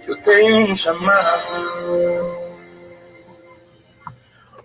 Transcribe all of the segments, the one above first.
Eu tenho um chamado.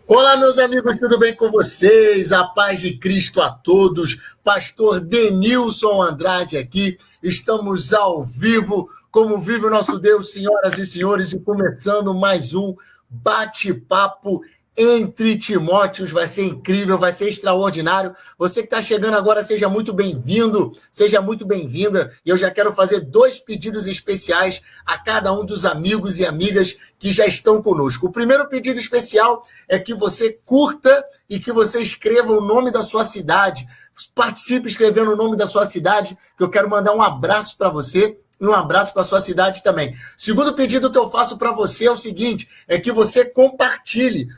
Olá, meus amigos, tudo bem com vocês? A paz de Cristo a todos. Pastor Denilson Andrade aqui. Estamos ao vivo, como vive o nosso Deus, senhoras e senhores, e começando mais um bate-papo entre Timóteos. Vai ser incrível, vai ser extraordinário. Você que está chegando agora, seja muito bem-vindo, seja muito bem-vinda. E eu já quero fazer 2 pedidos especiais a cada um dos amigos e amigas que já estão conosco. O primeiro pedido especial é que você curta e que você escreva o nome da sua cidade. Participe escrevendo o nome da sua cidade, que eu quero mandar um abraço para você. E um abraço para a sua cidade também. Segundo pedido que eu faço para você é o seguinte, é que você compartilhe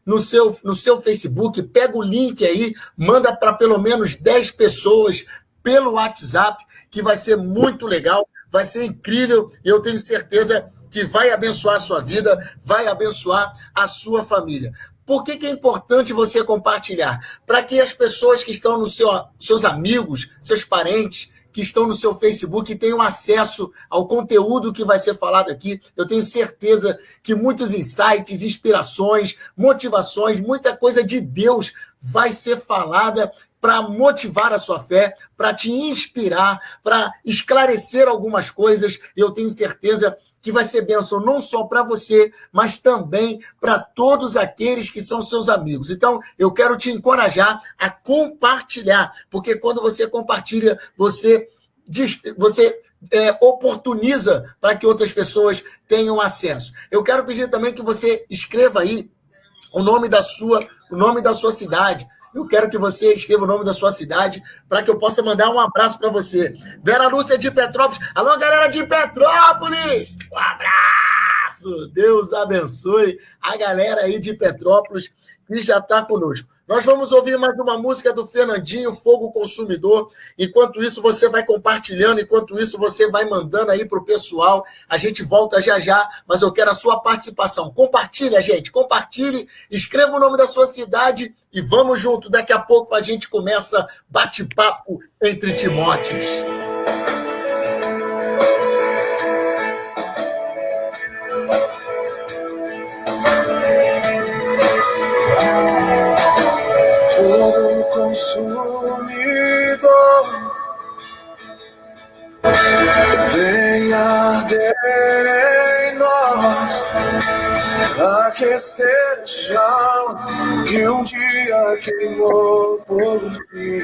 no seu Facebook, pega o link aí, manda para pelo menos 10 pessoas pelo WhatsApp, que vai ser muito legal, vai ser incrível, e eu tenho certeza que vai abençoar a sua vida, vai abençoar a sua família. Por que é importante você compartilhar? Para que as pessoas que estão seus amigos, seus parentes, que estão no seu Facebook e tenham acesso ao conteúdo que vai ser falado aqui. Eu tenho certeza que muitos insights, inspirações, motivações, muita coisa de Deus vai ser falada para motivar a sua fé, para te inspirar, para esclarecer algumas coisas. E eu tenho certeza que vai ser bênção não só para você, mas também para todos aqueles que são seus amigos. Então, eu quero te encorajar a compartilhar, porque quando você compartilha, você oportuniza para que outras pessoas tenham acesso. Eu quero pedir também que você escreva aí o nome da sua cidade. Eu quero que você escreva o nome da sua cidade para que eu possa mandar um abraço para você. Vera Lúcia de Petrópolis. Alô, galera de Petrópolis! Um abraço! Deus abençoe a galera aí de Petrópolis que já está conosco. Nós vamos ouvir mais uma música do Fernandinho, Fogo Consumidor. Enquanto isso, você vai compartilhando, enquanto isso, você vai mandando aí para o pessoal. A gente volta já já, mas eu quero a sua participação. Compartilha, gente, compartilhe, escreva o nome da sua cidade e vamos junto. Daqui a pouco a gente começa bate-papo entre Timóteos. Fogo consumidor, vem arder em nós, aquecer o chão que um dia queimou por ti.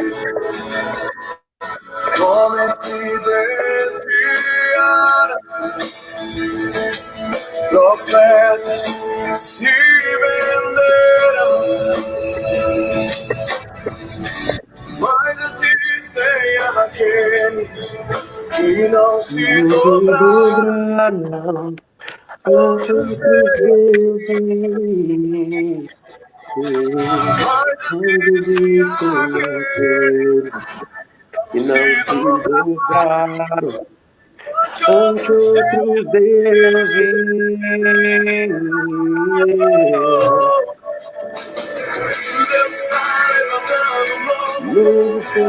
Homens se desviaram, profetas se venderam, mas existem aqueles que não se dobraram. Mas existem aqueles que não se dobraram ante outros deuses. Deus está levantando um novo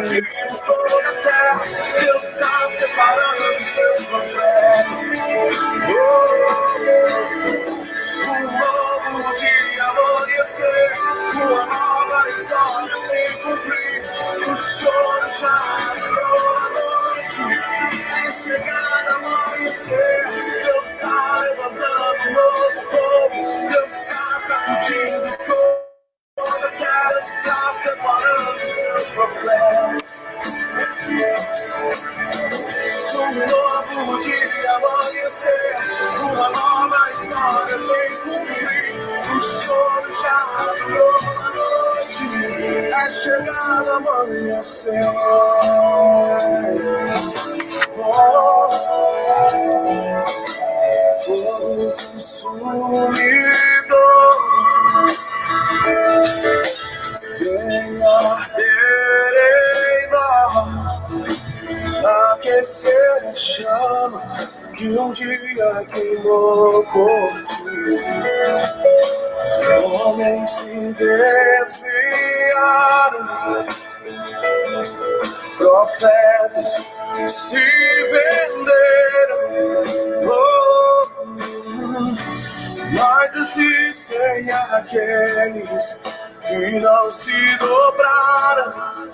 de toda a terra. Deus está separando os seus profetas. Um novo dia amanhecer, uma nova história se cumprir. O choro já virou a noite, é chegada amanhecer. Deus está levantando um novo povo, Deus está sacudindo toda a terra, está separando os seus profetas. Um novo dia amanhecer, uma nova história se cumprir. O choro já virou a noite, é chegado amanhecer. Fogo consumidor, vem arder em nós, aquecer a chama que um dia queimou por ti. Homens se desviaram, profetas se venderam, existem aqueles que não se dobraram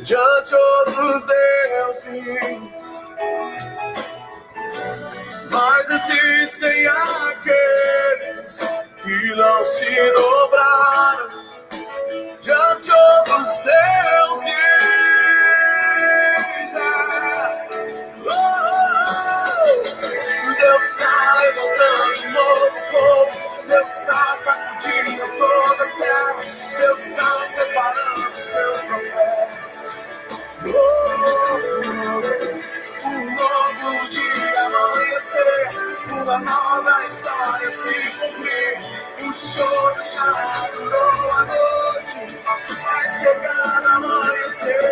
diante outros deuses, mas existem aqueles que não se dobraram diante outros deuses. Deus está levantando um novo povo, Deus está sacudindo toda a terra, Deus está separando seus profetas. Um novo dia amanhecer, uma nova história se cumprir. O choro já durou a noite, vai chegar amanhecer.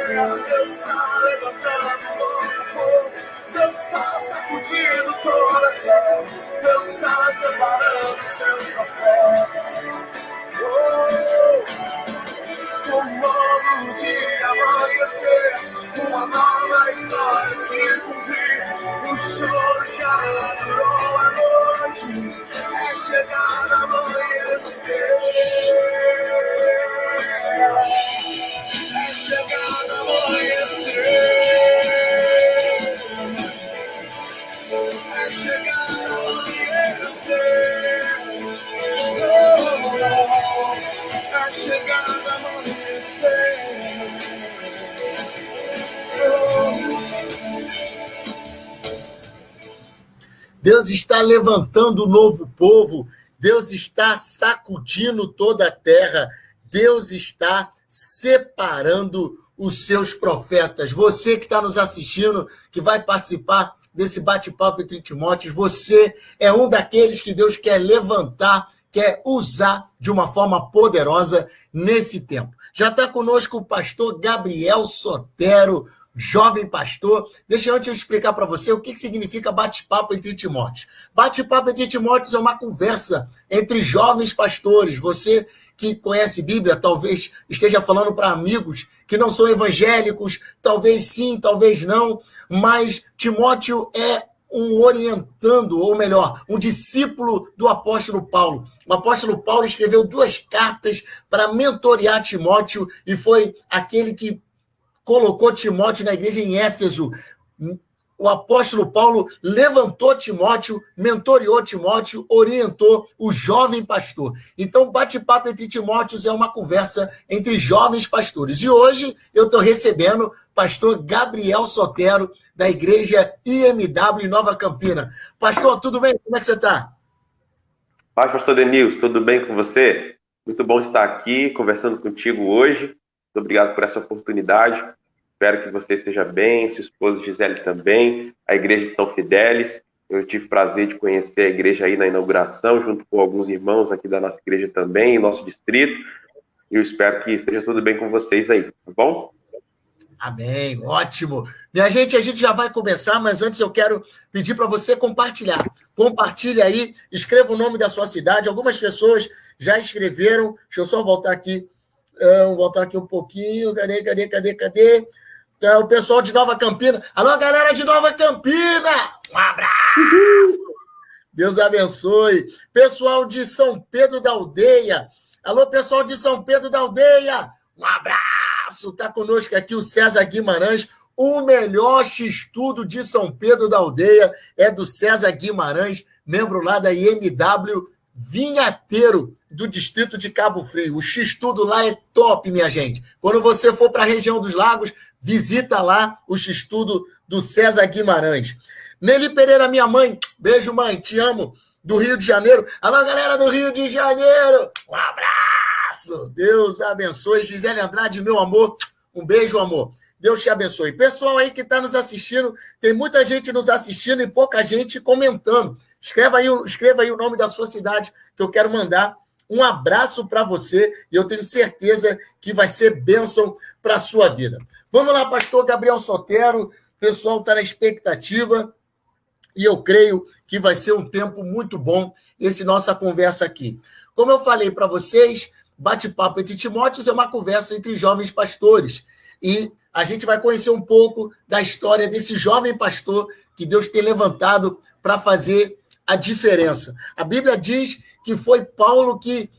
Deus está levantando um novo povo, Deus está sacudindo toda a terra, Deus está separando seus profetas. Um novo dia amanhecer, uma nova história se cumprir. O choro já durou a noite, é chegar amanhecer. É chegar amanhecer. É chegar amanhecer. É chegar amanhecer. Deus está levantando um novo povo, Deus está sacudindo toda a terra, Deus está separando os seus profetas. Você que está nos assistindo, que vai participar desse bate-papo entre Timóteos, você é um daqueles que Deus quer levantar, quer usar de uma forma poderosa nesse tempo. Já está conosco o pastor Gabriel Sotero, jovem pastor. Deixa eu antes explicar para você o que significa bate-papo entre Timóteos. Bate-papo entre Timóteos é uma conversa entre jovens pastores. Você que conhece Bíblia, talvez esteja falando para amigos que não são evangélicos, talvez sim, talvez não, mas Timóteo é um orientando, ou melhor, um discípulo do apóstolo Paulo. O apóstolo Paulo escreveu 2 cartas para mentorear Timóteo e foi aquele que colocou Timóteo na igreja em Éfeso. O apóstolo Paulo levantou Timóteo, mentoreou Timóteo, orientou o jovem pastor. Então, bate-papo entre Timóteos é uma conversa entre jovens pastores. E hoje eu estou recebendo o pastor Gabriel Sotero, da igreja IMW Nova Campina. Pastor, tudo bem? Como é que você está? Paz, pastor Denilson, tudo bem com você? Muito bom estar aqui conversando contigo hoje. Muito obrigado por essa oportunidade. Espero que você esteja bem, sua esposa Gisele também, a igreja de São Fidélis. Eu tive o prazer de conhecer a igreja aí na inauguração, junto com alguns irmãos aqui da nossa igreja também, em nosso distrito. E eu espero que esteja tudo bem com vocês aí, tá bom? Amém, ótimo. Minha gente, a gente já vai começar, mas antes eu quero pedir para você compartilhar. Compartilhe aí, escreva o nome da sua cidade. Algumas pessoas já escreveram. Deixa eu só voltar aqui. Vou voltar aqui um pouquinho. Cadê? Então, o pessoal de Nova Campina. Alô, galera de Nova Campina! Um abraço! Deus abençoe. Pessoal de São Pedro da Aldeia. Alô, pessoal de São Pedro da Aldeia. Um abraço! Está conosco aqui o César Guimarães. O melhor X-Tudo de São Pedro da Aldeia é do César Guimarães, membro lá da IMW Vinhateiro, do distrito de Cabo Frio. O X-Tudo lá é top, minha gente. Quando você for para a região dos lagos, visita lá o X-Tudo do César Guimarães. Nelly Pereira, minha mãe. Beijo, mãe. Te amo. Do Rio de Janeiro. Alô, galera do Rio de Janeiro. Um abraço. Deus abençoe. Gisele Andrade, meu amor. Um beijo, amor. Deus te abençoe. Pessoal aí que está nos assistindo, tem muita gente nos assistindo e pouca gente comentando. Escreva aí o nome da sua cidade, que eu quero mandar um abraço para você e eu tenho certeza que vai ser bênção para a sua vida. Vamos lá, pastor Gabriel Sotero. O pessoal está na expectativa e eu creio que vai ser um tempo muito bom esse nossa conversa aqui. Como eu falei para vocês, bate-papo entre Timóteos é uma conversa entre jovens pastores. E a gente vai conhecer um pouco da história desse jovem pastor que Deus tem levantado para fazer a diferença. A Bíblia diz que foi Paulo que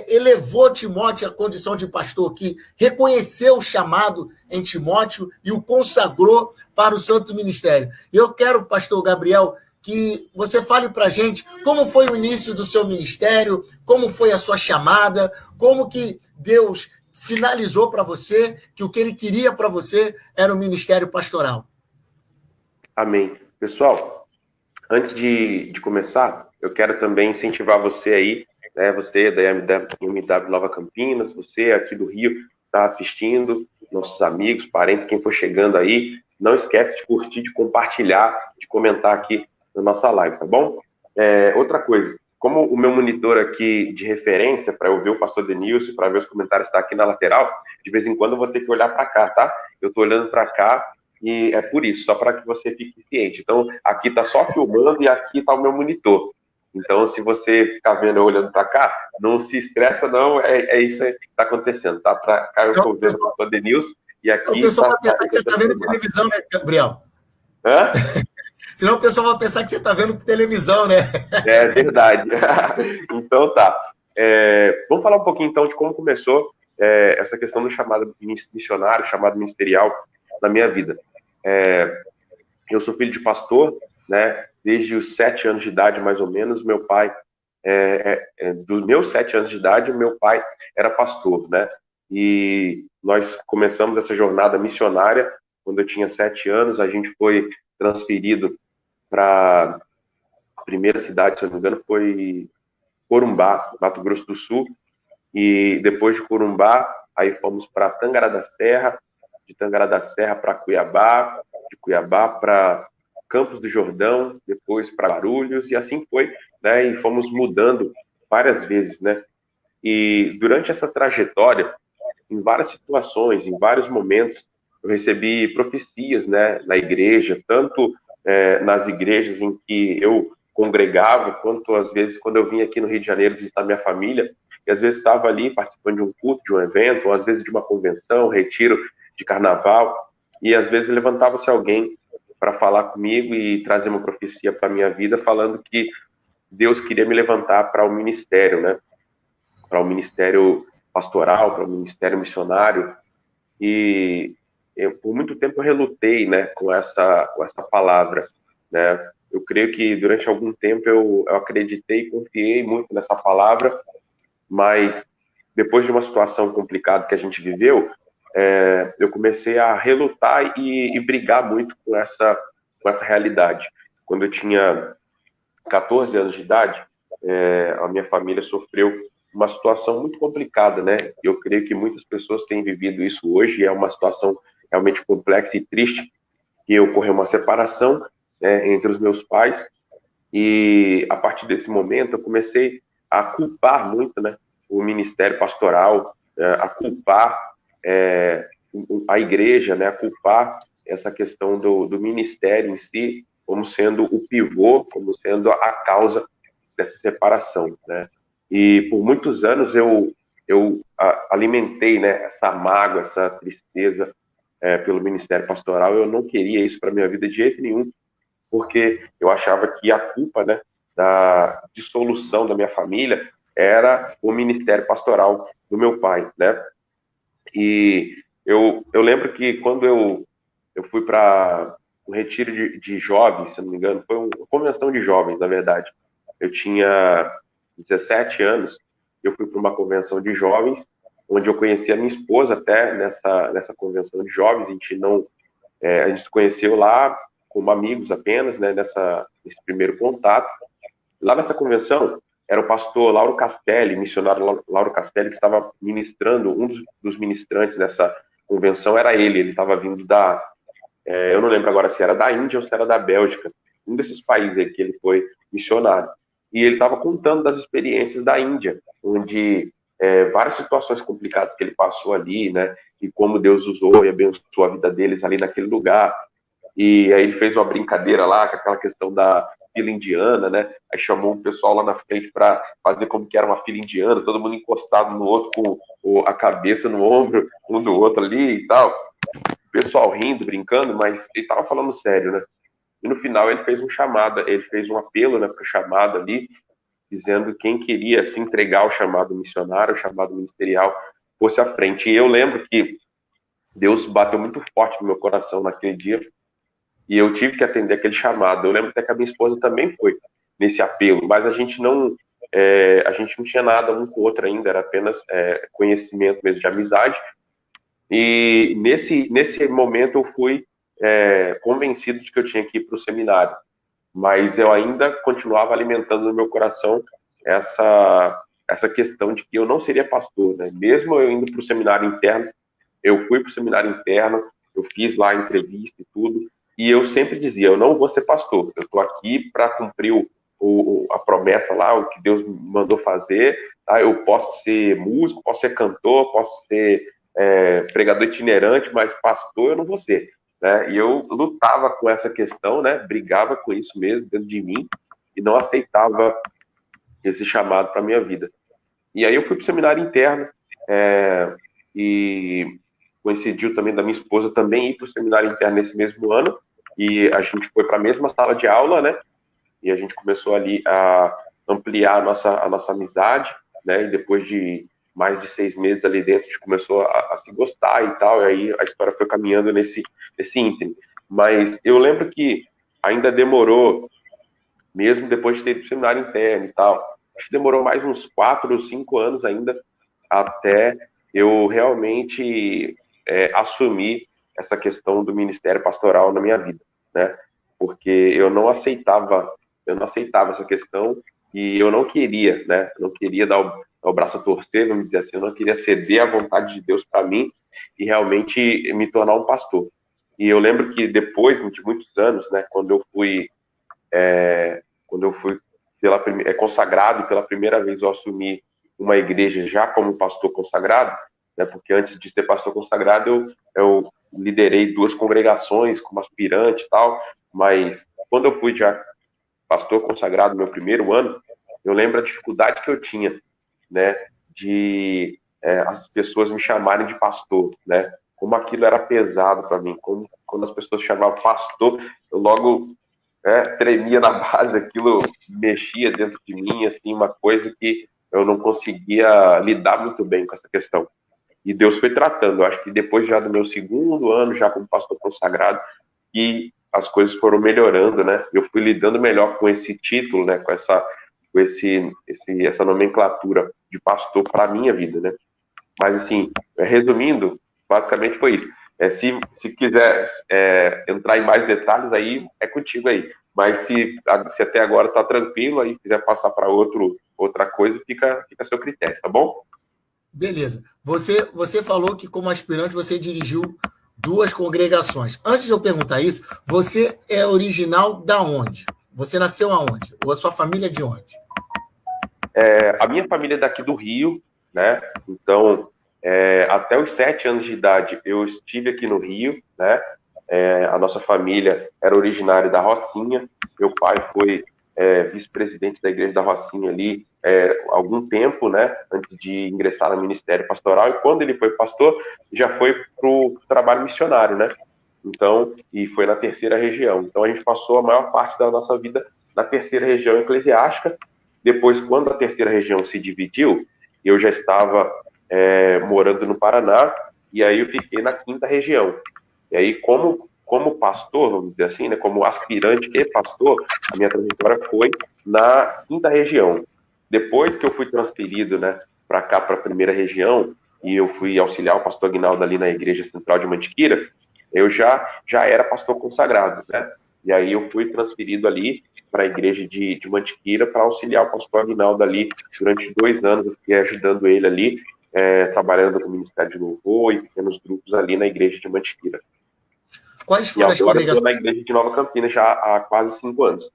elevou Timóteo à condição de pastor, que reconheceu o chamado em Timóteo e o consagrou para o santo ministério. E eu quero, pastor Gabriel, que você fale para a gente como foi o início do seu ministério, como foi a sua chamada, como que Deus sinalizou para você que o que ele queria para você era o ministério pastoral. Amém. Pessoal, antes de começar, eu quero também incentivar você aí, né, você da MW Nova Campinas, você aqui do Rio, está assistindo, nossos amigos, parentes, quem for chegando aí, não esquece de curtir, de compartilhar, de comentar aqui na nossa live, tá bom? Outra coisa, como o meu monitor aqui de referência, para eu ver o pastor Denilson, para ver os comentários, está aqui na lateral, de vez em quando eu vou ter que olhar para cá, tá? Eu estou olhando para cá e é por isso, só para que você fique ciente. Então, aqui está só filmando e aqui está o meu monitor. Então, se você ficar vendo eu olhando para cá, não se estressa, não, é isso que está acontecendo, tá? Para cá eu estou vendo o pastor Denilson e aqui... O pessoal vai pensar que você está vendo televisão, né, Gabriel? Hã? Senão o pessoal vai pensar que você está vendo televisão, né? É verdade. Então tá. Vamos falar um pouquinho então de como começou essa questão do chamado missionário, chamado ministerial na minha vida. Eu sou filho de pastor, né? Desde os 7 anos de idade, mais ou menos, meu pai, dos meus 7 anos de idade, o meu pai era pastor, né? E nós começamos essa jornada missionária quando eu tinha 7 anos. A gente foi transferido para a primeira cidade, se eu não me engano, foi Corumbá, Mato Grosso do Sul. E depois de Corumbá, aí fomos para Tangará da Serra, de Tangará da Serra para Cuiabá, de Cuiabá para Campos do Jordão, depois para Guarulhos, e assim foi, né? E fomos mudando várias vezes, né? E durante essa trajetória, em várias situações, em vários momentos, eu recebi profecias, né, na igreja, tanto nas igrejas em que eu congregava, quanto às vezes quando eu vim aqui no Rio de Janeiro visitar minha família, e às vezes estava ali participando de um culto, de um evento, ou às vezes de uma convenção, retiro de carnaval, e às vezes levantava-se alguém para falar comigo e trazer uma profecia para a minha vida, falando que Deus queria me levantar para o ministério, né? Para o ministério pastoral, para o ministério missionário. E por muito tempo eu relutei, né, com essa palavra, né? Eu creio que durante algum tempo eu acreditei e confiei muito nessa palavra, mas depois de uma situação complicada que a gente viveu, eu comecei a relutar e brigar muito com essa realidade. Quando eu tinha 14 anos de idade, a minha família sofreu uma situação muito complicada, né? Eu creio que muitas pessoas têm vivido isso hoje, é uma situação realmente complexa e triste, que ocorreu uma separação, né, entre os meus pais, e a partir desse momento eu comecei a culpar muito, né, o ministério pastoral, a culpar a igreja, né, a culpar essa questão do ministério em si, como sendo o pivô, como sendo a causa dessa separação, né? E por muitos anos eu alimentei, né, essa mágoa, essa tristeza pelo ministério pastoral. Eu não queria isso para minha vida de jeito nenhum, porque eu achava que a culpa, né, da dissolução da minha família era o ministério pastoral do meu pai, né? E eu lembro que quando eu fui para um retiro de jovens, se não me engano, foi uma convenção de jovens, na verdade. Eu tinha 17 anos, eu fui para uma convenção de jovens, onde eu conheci a minha esposa até nessa convenção de jovens. A gente se conheceu lá como amigos apenas, né, nesse primeiro contato. Lá nessa convenção, era o pastor Lauro Castelli, missionário Lauro Castelli, que estava ministrando, um dos ministrantes dessa convenção era ele estava vindo eu não lembro agora se era da Índia ou se era da Bélgica, um desses países aí que ele foi missionário. E ele estava contando das experiências da Índia, onde várias situações complicadas que ele passou ali, né, e como Deus usou e abençoou a vida deles ali naquele lugar. E aí ele fez uma brincadeira lá com aquela questão da fila indiana, né? Aí chamou um pessoal lá na frente para fazer como que era uma fila indiana, todo mundo encostado no outro, com a cabeça no ombro do outro ali e tal. O pessoal rindo, brincando, mas ele estava falando sério, né? e no final ele fez ele fez um apelo, né, para o chamado ali, dizendo quem queria se entregar ao chamado missionário, ao chamado ministerial, fosse à frente. E eu lembro que Deus bateu muito forte no meu coração naquele dia, e eu tive que atender aquele chamado. Eu lembro até que a minha esposa também foi nesse apelo, mas a gente não tinha nada um com o outro ainda, era apenas conhecimento mesmo de amizade. E nesse momento eu fui convencido de que eu tinha que ir para o seminário, mas eu ainda continuava alimentando no meu coração essa questão de que eu não seria pastor, né? Mesmo eu indo para o seminário interno, eu fui para o seminário interno, eu fiz lá a entrevista e tudo, e eu sempre dizia, eu não vou ser pastor, eu estou aqui para cumprir a promessa lá, o que Deus me mandou fazer, tá? Eu posso ser músico, posso ser cantor, posso ser pregador itinerante, mas pastor eu não vou ser, né? E eu lutava com essa questão, né? Brigava com isso mesmo dentro de mim e não aceitava esse chamado para minha vida. E aí eu fui para o seminário interno e coincidiu também da minha esposa também ir para o seminário interno nesse mesmo ano, e a gente foi para a mesma sala de aula, né? E a gente começou ali a ampliar a nossa amizade, né? E depois de mais de 6 meses ali dentro, a gente começou a se gostar e tal, e aí a história foi caminhando nesse ínterim. Mas eu lembro que ainda demorou, mesmo depois de ter ido para o seminário interno e tal, acho que demorou mais uns 4 ou 5 anos ainda, até eu realmente assumir essa questão do ministério pastoral na minha vida, né? Porque eu não aceitava essa questão e eu não queria, né? Eu não queria dar o braço a torcer, vamos dizer assim, eu não queria ceder à vontade de Deus para mim e realmente me tornar um pastor. E eu lembro que depois de muitos anos, né, quando eu fui consagrado, pela primeira vez eu assumi uma igreja já como pastor consagrado, né, porque antes de ser pastor consagrado eu liderei 2 congregações como aspirante e tal, mas quando eu fui já pastor consagrado no meu primeiro ano, eu lembro a dificuldade que eu tinha, né, de as pessoas me chamarem de pastor, né, como aquilo era pesado para mim, como quando as pessoas chamavam pastor, eu logo tremia na base, aquilo mexia dentro de mim, assim, uma coisa que eu não conseguia lidar muito bem com essa questão. E Deus foi tratando, eu acho que depois já do meu segundo ano, já como pastor consagrado, e as coisas foram melhorando, né? Eu fui lidando melhor com esse título, né? Com essa nomenclatura de pastor para a minha vida, né? Mas, assim, resumindo, basicamente foi isso. Se quiser entrar em mais detalhes, aí é contigo aí. Mas se até agora está tranquilo, aí quiser passar para outra coisa, fica a seu critério, tá bom? Beleza. Você falou que, como aspirante, você dirigiu 2 congregações. Antes de eu perguntar isso, você é original da onde? Você nasceu aonde? Ou a sua família é de onde? A minha família é daqui do Rio, né? Então, até os 7 anos de idade, eu estive aqui no Rio, né? A nossa família era originária da Rocinha. Meu pai foi vice-presidente da igreja da Rocinha ali algum tempo, né? Antes de ingressar no ministério pastoral. E quando ele foi pastor, já foi para o trabalho missionário, né? Então, e foi na 3ª região. Então, a gente passou a maior parte da nossa vida na 3ª região eclesiástica. Depois, quando a 3ª região se dividiu, eu já estava morando no Paraná, e aí eu fiquei na 5ª região. E aí, como pastor, vamos dizer assim, né, como aspirante e pastor, a minha trajetória foi na 5ª região. Depois que eu fui transferido, né, para cá, para a 1ª região, e eu fui auxiliar o pastor Aguinaldo ali na Igreja Central de Mantiqueira, eu já era pastor consagrado, né? E aí eu fui transferido ali para a igreja de Mantiqueira para auxiliar o pastor Aguinaldo ali durante 2 anos, eu fiquei ajudando ele ali, trabalhando com o Ministério de Louvor e pequenos grupos ali na igreja de Mantiqueira. Quais foram as congregações? Eu estou na igreja de Nova Campinas já há quase 5 anos.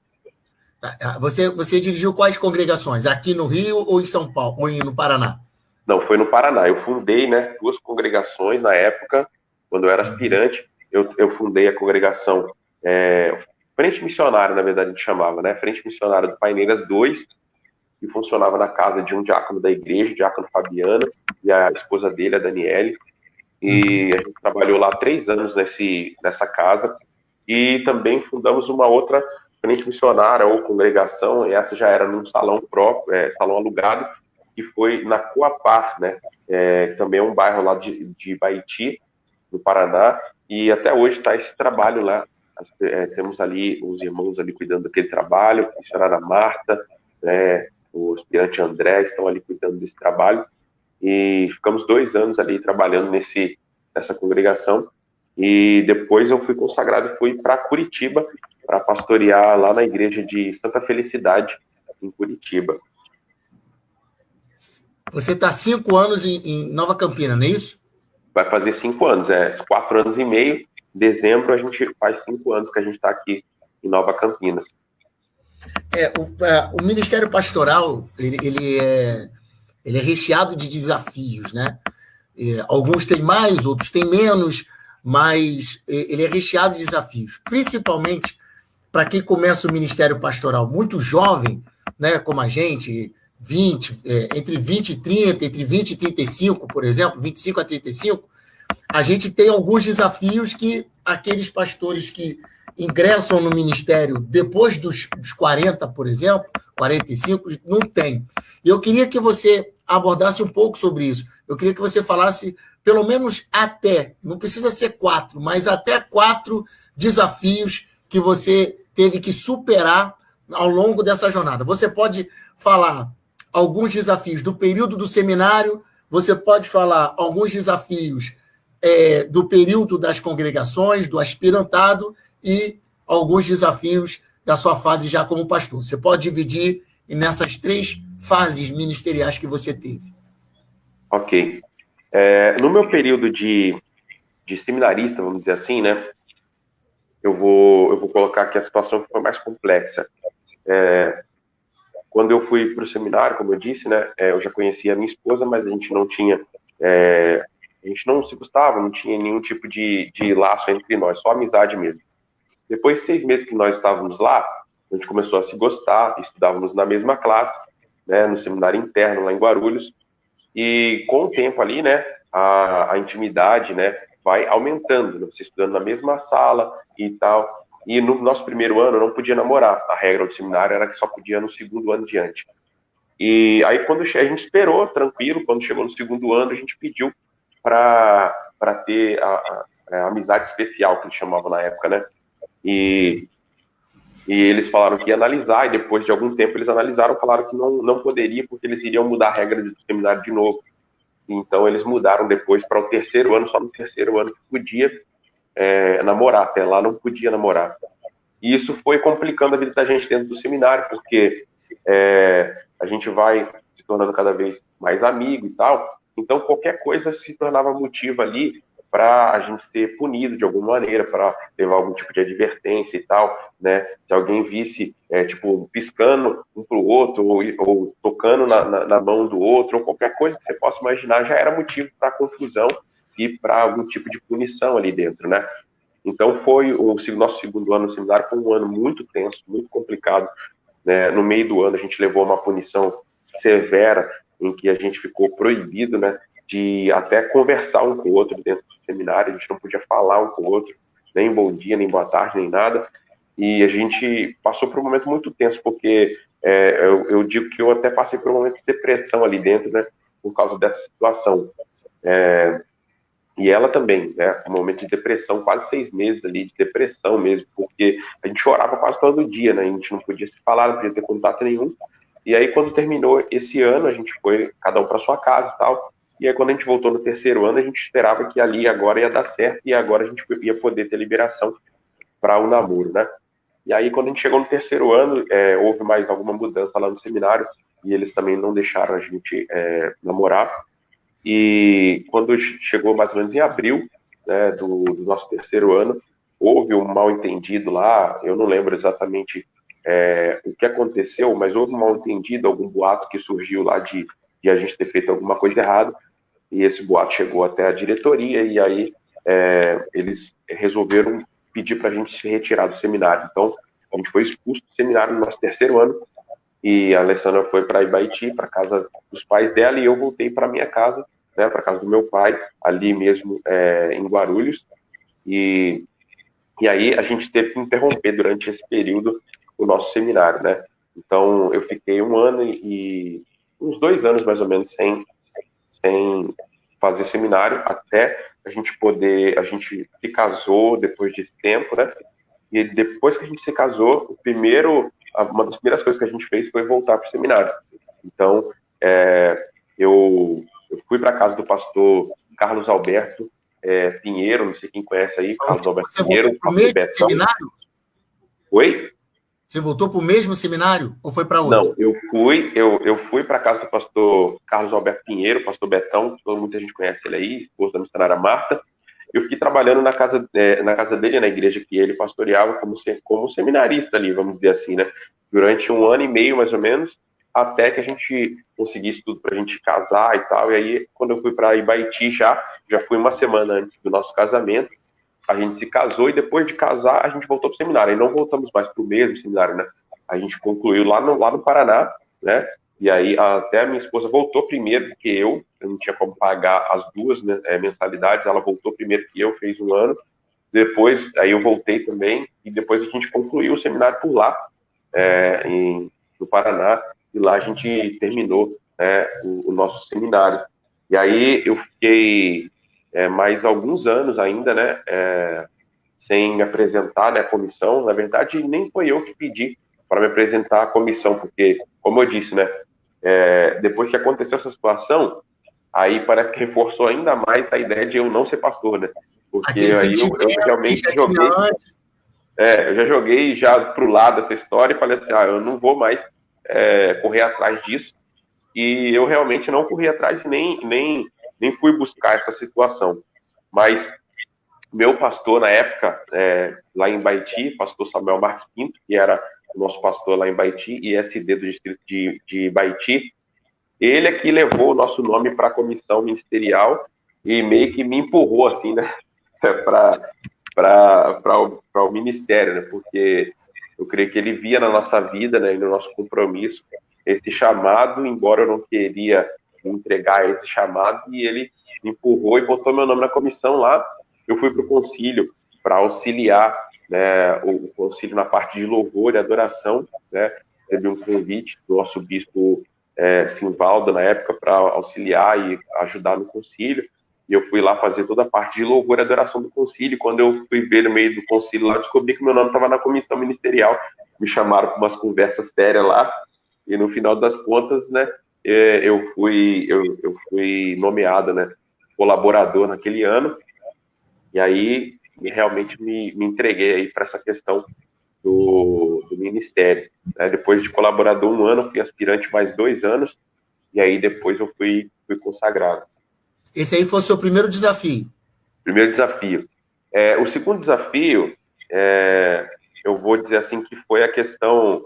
Você dirigiu quais congregações? Aqui no Rio ou em São Paulo? Ou no Paraná? Não, foi no Paraná. Eu fundei, né, 2 congregações na época, quando eu era aspirante. Eu fundei a congregação Frente Missionária, na verdade a gente chamava, né? Frente Missionária do Paineiras 2, que funcionava na casa de um diácono da igreja, o diácono Fabiano, e a esposa dele, a Daniele. E a gente trabalhou lá 3 anos nessa casa. e também fundamos uma outra frente missionária ou congregação, e essa já era num salão próprio, salão alugado, que foi na Coapar, né? Que também é um bairro lá de Baiti, no Paraná, e até hoje está esse trabalho lá. Temos ali os irmãos ali cuidando daquele trabalho, a missionária Marta, né, o aspirante André estão ali cuidando desse trabalho, e ficamos 2 anos ali trabalhando nessa congregação, e depois eu fui consagrado e fui para Curitiba para pastorear lá na igreja de Santa Felicidade, em Curitiba. Você está 5 anos em Nova Campina, não é isso? Vai fazer 5 anos, 4 anos e meio. Em dezembro a gente faz 5 anos que a gente está aqui em Nova Campinas. O Ministério Pastoral, ele é recheado de desafios, né? Alguns têm mais, outros têm menos, mas ele é recheado de desafios, principalmente para quem começa o Ministério Pastoral muito jovem, né, como a gente, entre 20 e 30, entre 20 e 35, por exemplo, 25 a 35, a gente tem alguns desafios que aqueles pastores que ingressam no ministério depois dos 40, por exemplo, 45, não tem. E eu queria que você abordasse um pouco sobre isso. Eu queria que você falasse pelo menos não precisa ser 4, mas até 4 desafios que você teve que superar ao longo dessa jornada. Você pode falar alguns desafios do período do seminário, você pode falar alguns desafios do período das congregações, do aspirantado, e alguns desafios da sua fase já como pastor. Você pode dividir nessas 3 fases ministeriais que você teve. Ok. No meu período de seminarista, vamos dizer assim, né? Eu vou colocar aqui a situação que foi mais complexa. Quando eu fui para o seminário, como eu disse, né? Eu já conhecia a minha esposa, mas a gente não tinha... a gente não se gostava, não tinha nenhum tipo de laço entre nós, só amizade mesmo. Depois de 6 meses que nós estávamos lá, a gente começou a se gostar, estudávamos na mesma classe, né, no seminário interno lá em Guarulhos, e com o tempo ali, né, a intimidade, né, vai aumentando, né, você estudando na mesma sala e tal, e no nosso primeiro ano eu não podia namorar, a regra do seminário era que só podia no segundo ano diante. E aí quando a gente esperou, tranquilo, quando chegou no segundo ano, a gente pediu para ter a amizade especial, que eles chamavam na época, né, e eles falaram que ia analisar, e depois de algum tempo eles analisaram, falaram que não poderia, porque eles iriam mudar a regra do seminário de novo. Então eles mudaram depois para o terceiro ano, só no terceiro ano que podia namorar, até lá não podia namorar. E isso foi complicando a vida da gente dentro do seminário, porque a gente vai se tornando cada vez mais amigo e tal, então qualquer coisa se tornava motivo ali para a gente ser punido de alguma maneira, para levar algum tipo de advertência e tal, né? Se alguém visse, tipo, piscando um para o outro, ou tocando na mão do outro, ou qualquer coisa que você possa imaginar, já era motivo para confusão e para algum tipo de punição ali dentro, né? Então foi o nosso segundo ano no seminário, foi um ano muito tenso, muito complicado, né? No meio do ano a gente levou uma punição severa, em que a gente ficou proibido, né, de até conversar um com o outro dentro do seminário, a gente não podia falar um com o outro, nem bom dia, nem boa tarde, nem nada, e a gente passou por um momento muito tenso, porque eu digo que eu até passei por um momento de depressão ali dentro, né, por causa dessa situação. E ela também, né, um momento de depressão, quase 6 meses ali, de depressão mesmo, porque a gente chorava quase todo dia, né, a gente não podia se falar, não podia ter contato nenhum. E aí, quando terminou esse ano, a gente foi cada um para sua casa e tal. E aí, quando a gente voltou no terceiro ano, a gente esperava que ali agora ia dar certo e agora a gente ia poder ter liberação para o namoro, né? E aí, quando a gente chegou no terceiro ano, houve mais alguma mudança lá no seminário e eles também não deixaram a gente namorar. E quando chegou mais ou menos em abril, né, do nosso terceiro ano, houve um mal-entendido lá, eu não lembro exatamente o que aconteceu, mas houve um mal-entendido, algum boato que surgiu lá de a gente ter feito alguma coisa errada, e esse boato chegou até a diretoria, e aí eles resolveram pedir para a gente se retirar do seminário. Então, a gente foi expulso do seminário no nosso terceiro ano, e a Alessandra foi para Ibaiti, para casa dos pais dela, e eu voltei para minha casa, né, para casa do meu pai, ali mesmo em Guarulhos, e E aí a gente teve que interromper durante esse período o nosso seminário, né? Então eu fiquei um ano e uns 2 anos mais ou menos sem fazer seminário, até a gente poder, a gente se casou depois desse tempo, né? E depois que a gente se casou, uma das primeiras coisas que a gente fez foi voltar para o seminário. Então, eu fui para a casa do pastor Carlos Alberto Pinheiro, não sei quem conhece aí, Carlos Alberto Pinheiro, voltou para o mesmo seminário? Oi? Você voltou para o mesmo seminário ou foi para outro? Não, eu fui para a casa do pastor Carlos Alberto Pinheiro, pastor Betão, muita gente conhece ele aí, esposa da missionária Marta. Eu fiquei trabalhando na casa dele, na igreja que ele pastoreava, como seminarista ali, vamos dizer assim, né? Durante 1 ano e meio, mais ou menos, até que a gente conseguisse tudo para a gente casar e tal. E aí, quando eu fui para Ibaiti, já fui 1 semana antes do nosso casamento, a gente se casou e depois de casar, a gente voltou para o seminário. E não voltamos mais para o mesmo seminário, né? A gente concluiu lá no Paraná, né? E aí até a minha esposa voltou primeiro que eu não tinha como pagar as duas, né, mensalidades, ela voltou primeiro que eu, fez 1 ano, depois aí eu voltei também, e depois a gente concluiu o seminário por lá, no Paraná, e lá a gente terminou o nosso seminário. E aí eu fiquei mais alguns anos ainda, né, sem me apresentar, né, à comissão. Na verdade, nem foi eu que pedi para me apresentar à comissão, porque, como eu disse, né, depois que aconteceu essa situação, aí parece que reforçou ainda mais a ideia de eu não ser pastor, né? Porque aí eu realmente joguei, eu já joguei já pro lado essa história e falei assim, eu não vou mais correr atrás disso, e eu realmente não corri atrás e nem fui buscar essa situação. Mas meu pastor na época, lá em Baiti, pastor Samuel Marques Pinto, que era o nosso pastor lá em Baiti, ISD do distrito de Baiti, ele é que levou o nosso nome para a comissão ministerial e meio que me empurrou, assim, né, para o ministério, né, porque eu creio que ele via na nossa vida, né, e no nosso compromisso, esse chamado, embora eu não queria me entregar a esse chamado, e ele me empurrou e botou meu nome na comissão lá. Eu fui para o concílio para auxiliar, né, o concílio na parte de louvor e adoração, né, teve um convite do nosso bispo Simvaldo, na época, para auxiliar e ajudar no concílio, e eu fui lá fazer toda a parte de louvor e adoração do concílio. Quando eu fui ver no meio do concílio lá, descobri que meu nome estava na comissão ministerial, me chamaram para umas conversas sérias lá, e no final das contas, né, eu fui nomeado, né, colaborador naquele ano, e aí realmente me entreguei aí para essa questão do ministério, né? Depois de colaborador 1 ano, fui aspirante mais 2 anos, e aí depois eu fui consagrado. Esse aí foi o seu primeiro desafio? Primeiro desafio. O segundo desafio, eu vou dizer assim, que foi a questão...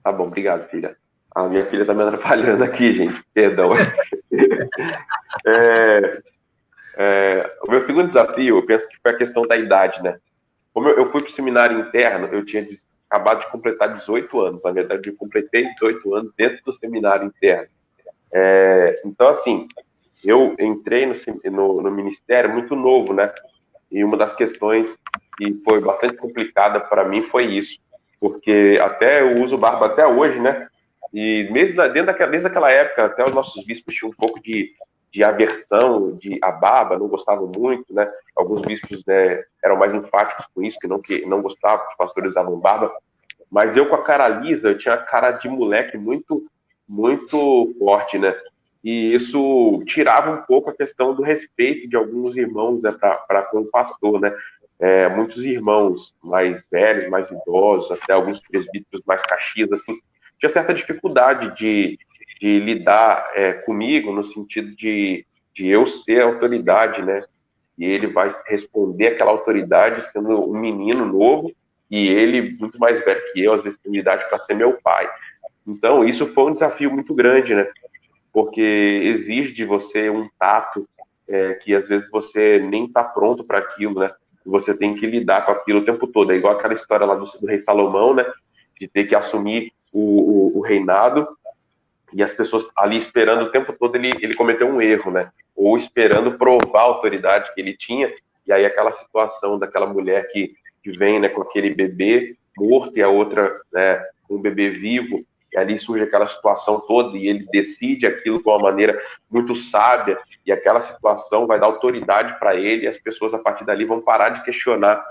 Tá bom, obrigado, filha. A minha filha tá me atrapalhando aqui, gente, perdão. O meu segundo desafio, eu penso que foi a questão da idade, né? Como eu fui para o seminário interno, eu tinha acabado de completar 18 anos. Na verdade, eu completei 18 anos dentro do seminário interno. Então, assim, eu entrei no ministério muito novo, né? E uma das questões que foi bastante complicada para mim foi isso. Porque até eu uso barba até hoje, né? E mesmo desde aquela época, até os nossos bispos tinham um pouco de aversão a barba, não gostavam muito, né? Alguns bispos, né, eram mais enfáticos com isso, que não gostavam que os pastores usavam barba. Mas eu, com a cara lisa, eu tinha a cara de moleque muito, muito forte, né? E isso tirava um pouco a questão do respeito de alguns irmãos, né, para com o pastor, né? Muitos irmãos mais velhos, mais idosos, até alguns presbíteros mais caxias, assim, tinha certa dificuldade de lidar comigo, no sentido de eu ser a autoridade, né? E ele vai responder aquela autoridade sendo um menino novo, e ele muito mais velho que eu, às vezes tem idade para ser meu pai. Então, isso foi um desafio muito grande, né? Porque exige de você um tato que às vezes você nem está pronto para aquilo, né? Você tem que lidar com aquilo o tempo todo. É igual aquela história lá do rei Salomão, né? De ter que assumir o reinado, E as pessoas ali esperando o tempo todo, ele cometeu um erro, né? Ou esperando provar a autoridade que ele tinha, e aí aquela situação daquela mulher que vem, né, com aquele bebê morto e a outra, né, com um bebê vivo, e ali surge aquela situação toda, e ele decide aquilo de uma maneira muito sábia, e aquela situação vai dar autoridade para ele, e as pessoas a partir dali vão parar de questionar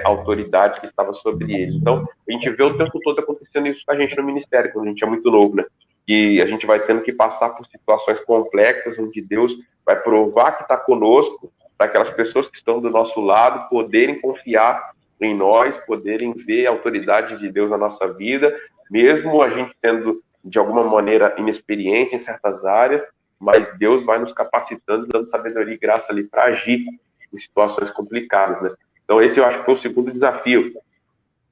a autoridade que estava sobre ele. Então, a gente vê o tempo todo acontecendo isso com a gente no ministério, quando a gente é muito novo, né? E a gente vai tendo que passar por situações complexas, onde Deus vai provar que está conosco, para aquelas pessoas que estão do nosso lado poderem confiar em nós, poderem ver a autoridade de Deus na nossa vida, mesmo a gente sendo, de alguma maneira, inexperiente em certas áreas, mas Deus vai nos capacitando, dando sabedoria e graça ali para agir em situações complicadas, né? Então, esse eu acho que foi o segundo desafio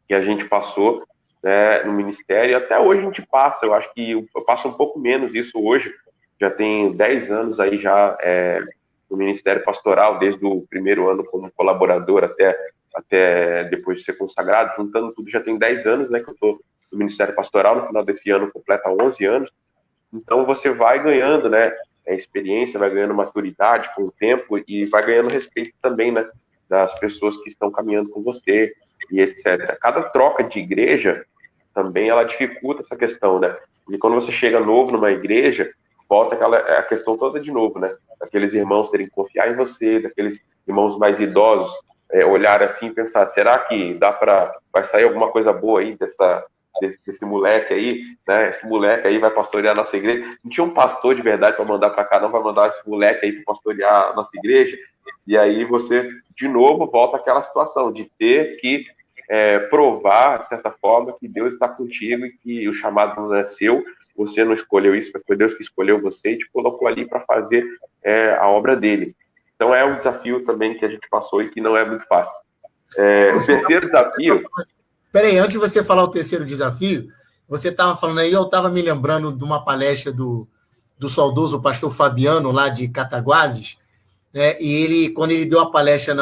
que a gente passou, né, no ministério, e até hoje a gente passa. Eu acho que eu passo um pouco menos isso hoje, já tenho 10 anos aí já no Ministério Pastoral, desde o primeiro ano como colaborador até depois de ser consagrado, juntando tudo, já tem 10 anos, né, que eu estou no Ministério Pastoral. No final desse ano completa 11 anos, então você vai ganhando, né, experiência, vai ganhando maturidade com o tempo e vai ganhando respeito também, né, das pessoas que estão caminhando com você e etc. Cada troca de igreja também ela dificulta essa questão, né? E quando você chega novo numa igreja, volta a questão toda de novo, né? Daqueles irmãos terem que confiar em você, daqueles irmãos mais idosos olhar assim e pensar, será que vai sair alguma coisa boa aí desse moleque aí, né? Esse moleque aí vai pastorear a nossa igreja. Não tinha um pastor de verdade para mandar para cá, não vai mandar esse moleque aí para pastorear a nossa igreja. E aí você, de novo, volta àquela situação de ter que provar, de certa forma, que Deus está contigo e que o chamado não é seu, você não escolheu isso, mas foi Deus que escolheu você e te colocou ali para fazer a obra dele. Então é um desafio também que a gente passou e que não é muito fácil. O terceiro desafio... Peraí, antes de você falar o terceiro desafio, você estava falando aí, eu estava me lembrando de uma palestra do saudoso pastor Fabiano, lá de Cataguases, né? E ele, quando ele deu a palestra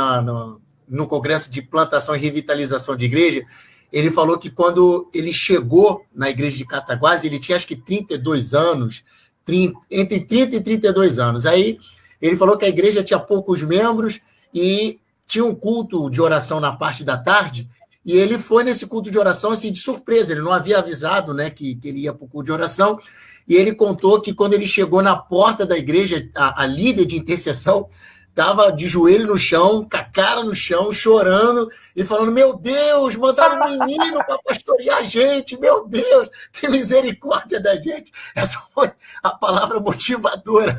no Congresso de Plantação e Revitalização de Igreja, ele falou que quando ele chegou na igreja de Cataguases, ele tinha acho que 32 anos, entre 30 e 32 anos. Aí ele falou que a igreja tinha poucos membros e tinha um culto de oração na parte da tarde, e ele foi nesse culto de oração assim, de surpresa, ele não havia avisado, né, que ele ia para o culto de oração, e ele contou que quando ele chegou na porta da igreja, a líder de intercessão estava de joelho no chão, com a cara no chão, chorando e falando, meu Deus, mandaram um menino para pastorear a gente, meu Deus, tem misericórdia da gente. Essa foi a palavra motivadora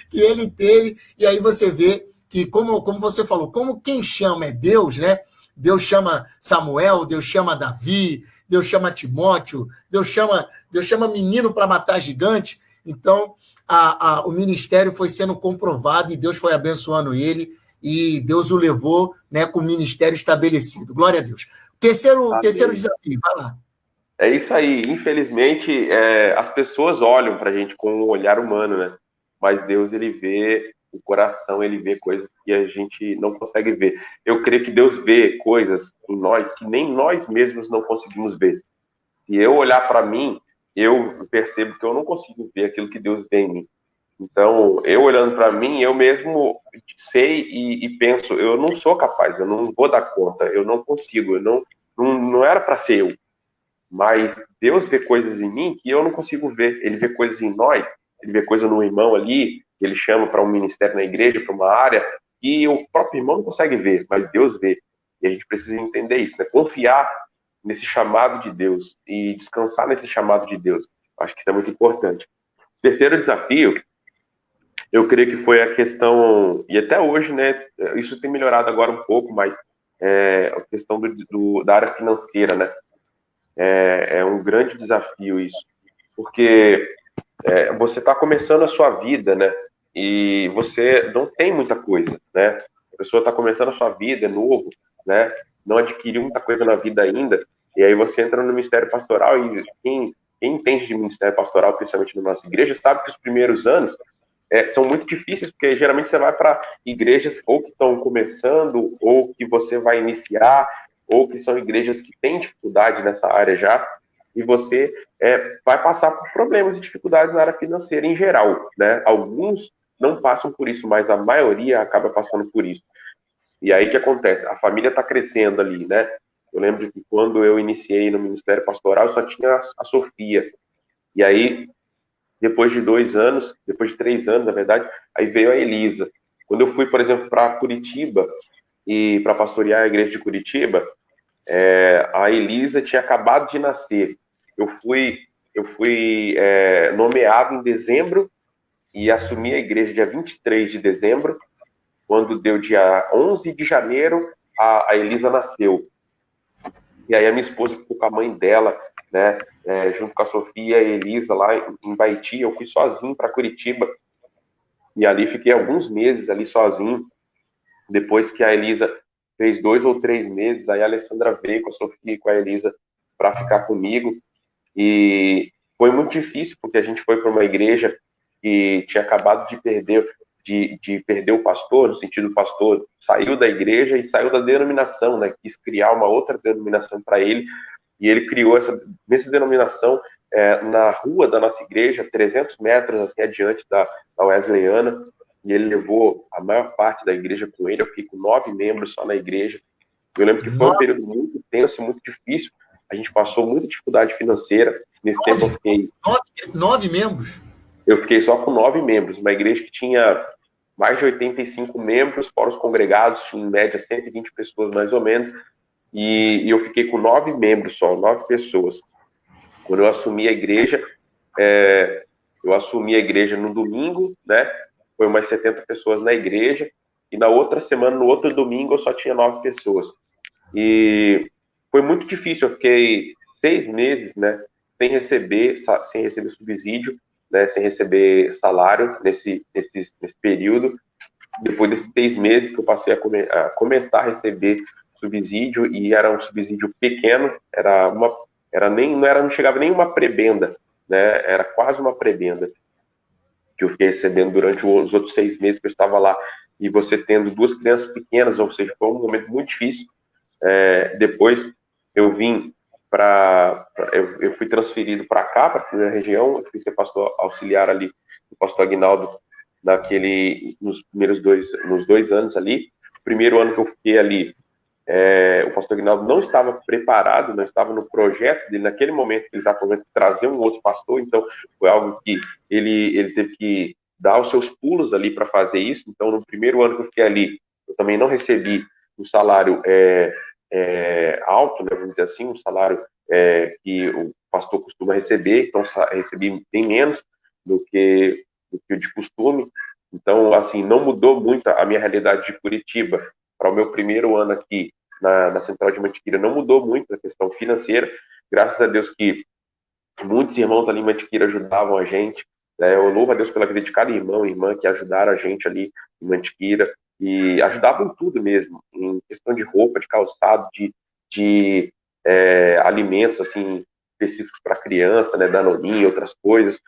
que ele teve. E aí você vê que, como você falou, como quem chama é Deus, né? Deus chama Samuel, Deus chama Davi, Deus chama Timóteo, Deus chama menino para matar gigante. Então, o ministério foi sendo comprovado e Deus foi abençoando ele e Deus o levou, né, com o ministério estabelecido. Glória a Deus. Terceiro desafio, vai lá. É isso aí. Infelizmente, as pessoas olham para a gente com um olhar humano, né? Mas Deus, ele vê o coração, ele vê coisas que a gente não consegue ver. Eu creio que Deus vê coisas em nós que nem nós mesmos não conseguimos ver. Se eu olhar para mim, eu percebo que eu não consigo ver aquilo que Deus vê em mim. Então, eu olhando para mim, eu mesmo sei e penso, eu não sou capaz, eu não vou dar conta, eu não consigo, não era para ser eu. Mas Deus vê coisas em mim que eu não consigo ver. Ele vê coisas em nós, ele vê coisa no irmão ali, que ele chama para um ministério na igreja, para uma área, que o próprio irmão não consegue ver, mas Deus vê. E a gente precisa entender isso, né? Confiar nesse chamado de Deus e descansar nesse chamado de Deus. Acho que isso é muito importante. Terceiro desafio, eu creio que foi a questão, e até hoje, né, isso tem melhorado agora um pouco, mas a questão da área financeira, né, é um grande desafio isso, porque você está começando a sua vida, né, e você não tem muita coisa, né, a pessoa está começando a sua vida, é novo, né, não adquiriu muita coisa na vida ainda, e aí você entra no ministério pastoral, e quem entende de ministério pastoral, principalmente na nossa igreja, sabe que os primeiros anos são muito difíceis, porque geralmente você vai para igrejas ou que estão começando, ou que você vai iniciar, ou que são igrejas que têm dificuldade nessa área já, e você vai passar por problemas e dificuldades na área financeira em geral, né? Alguns não passam por isso, mas a maioria acaba passando por isso. E aí o que acontece? A família está crescendo ali, né? Eu lembro que quando eu iniciei no Ministério Pastoral, só tinha a Sofia. E aí, depois de 2 anos, depois de 3 anos, na verdade, aí veio a Elisa. Quando eu fui, por exemplo, para Curitiba e para pastorear a igreja de Curitiba, a Elisa tinha acabado de nascer. Eu fui nomeado em dezembro e assumi a igreja dia 23 de dezembro. Quando deu dia 11 de janeiro, a Elisa nasceu. E aí a minha esposa ficou com a mãe dela, né, junto com a Sofia e a Elisa lá em Baiti. Eu fui sozinho para Curitiba e ali fiquei alguns meses ali sozinho. Depois que a Elisa fez 2 ou 3 meses, aí a Alessandra veio com a Sofia e com a Elisa para ficar comigo. E foi muito difícil, porque a gente foi para uma igreja que tinha acabado de perder o pastor, no sentido, o pastor saiu da igreja e saiu da denominação, né? Quis criar uma outra denominação para ele, e ele criou essa mesma denominação na rua da nossa igreja, 300 metros assim adiante da Wesleyana, e ele levou a maior parte da igreja com ele. Eu fiquei com 9 membros só na igreja. Eu lembro que foi um período muito tenso, muito difícil. A gente passou muita dificuldade financeira. Nesse tempo eu fiquei... 9 membros? Eu fiquei só com 9 membros. Uma igreja que tinha mais de 85 membros, fora os congregados, tinha em média 120 pessoas mais ou menos. E eu fiquei com 9 membros só, 9 pessoas. Quando eu assumi a igreja, no domingo, né? Foi umas 70 pessoas na igreja. E na outra semana, no outro domingo, eu só tinha 9 pessoas. E foi muito difícil. Eu fiquei 6 meses, né, sem receber subsídio, né, sem receber salário nesse período. Depois desses 6 meses que eu passei a começar a receber subsídio, e era um subsídio pequeno, não chegava nem uma prebenda, né, era quase uma prebenda que eu fiquei recebendo durante os outros 6 meses que eu estava lá. E você tendo 2 crianças pequenas, ou seja, foi um momento muito difícil. Depois eu vim eu fui transferido para cá, para a primeira região. Eu fui ser pastor auxiliar ali, o pastor Aguinaldo, nos 2 anos ali. O primeiro ano que eu fiquei ali, o pastor Aguinaldo não estava preparado, não estava no projeto dele naquele momento, exatamente, trazer um outro pastor. Então foi algo que ele teve que dar os seus pulos ali para fazer isso. Então, no primeiro ano que eu fiquei ali, eu também não recebi um salário alto, né, vamos dizer assim, um salário que o pastor costuma receber. Então recebi bem menos do que o de costume. Então, assim, não mudou muito a minha realidade de Curitiba para o meu primeiro ano aqui na Central de Mantiqueira. Não mudou muito a questão financeira, graças a Deus que muitos irmãos ali em Mantiqueira ajudavam a gente, né? Eu louvo a Deus pela vida de cada irmão e irmã que ajudaram a gente ali em Mantiqueira, e ajudavam em tudo mesmo, em questão de roupa, de calçado, de alimentos assim específicos para criança, né, Danoninho e outras coisas.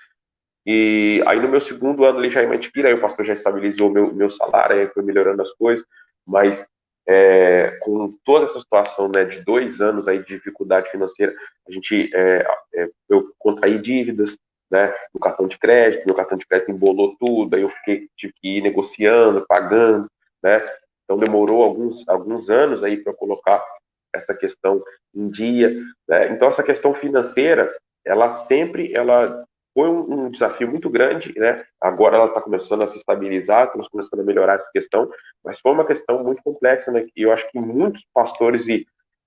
E aí no meu segundo ano ali já em Mantiqueira, aí o pastor já estabilizou o meu salário, aí foi melhorando as coisas, mas com toda essa situação, né, de 2 anos aí de dificuldade financeira, eu contraí dívidas, né, no cartão de crédito. Meu cartão de crédito embolou tudo, aí eu tive que ir negociando, pagando, né. Então demorou alguns anos aí para colocar essa questão em dia, né? Então essa questão financeira, ela foi um desafio muito grande, né? Agora ela está começando a se estabilizar, estamos começando a melhorar essa questão, mas foi uma questão muito complexa, né? E eu acho que muitos pastores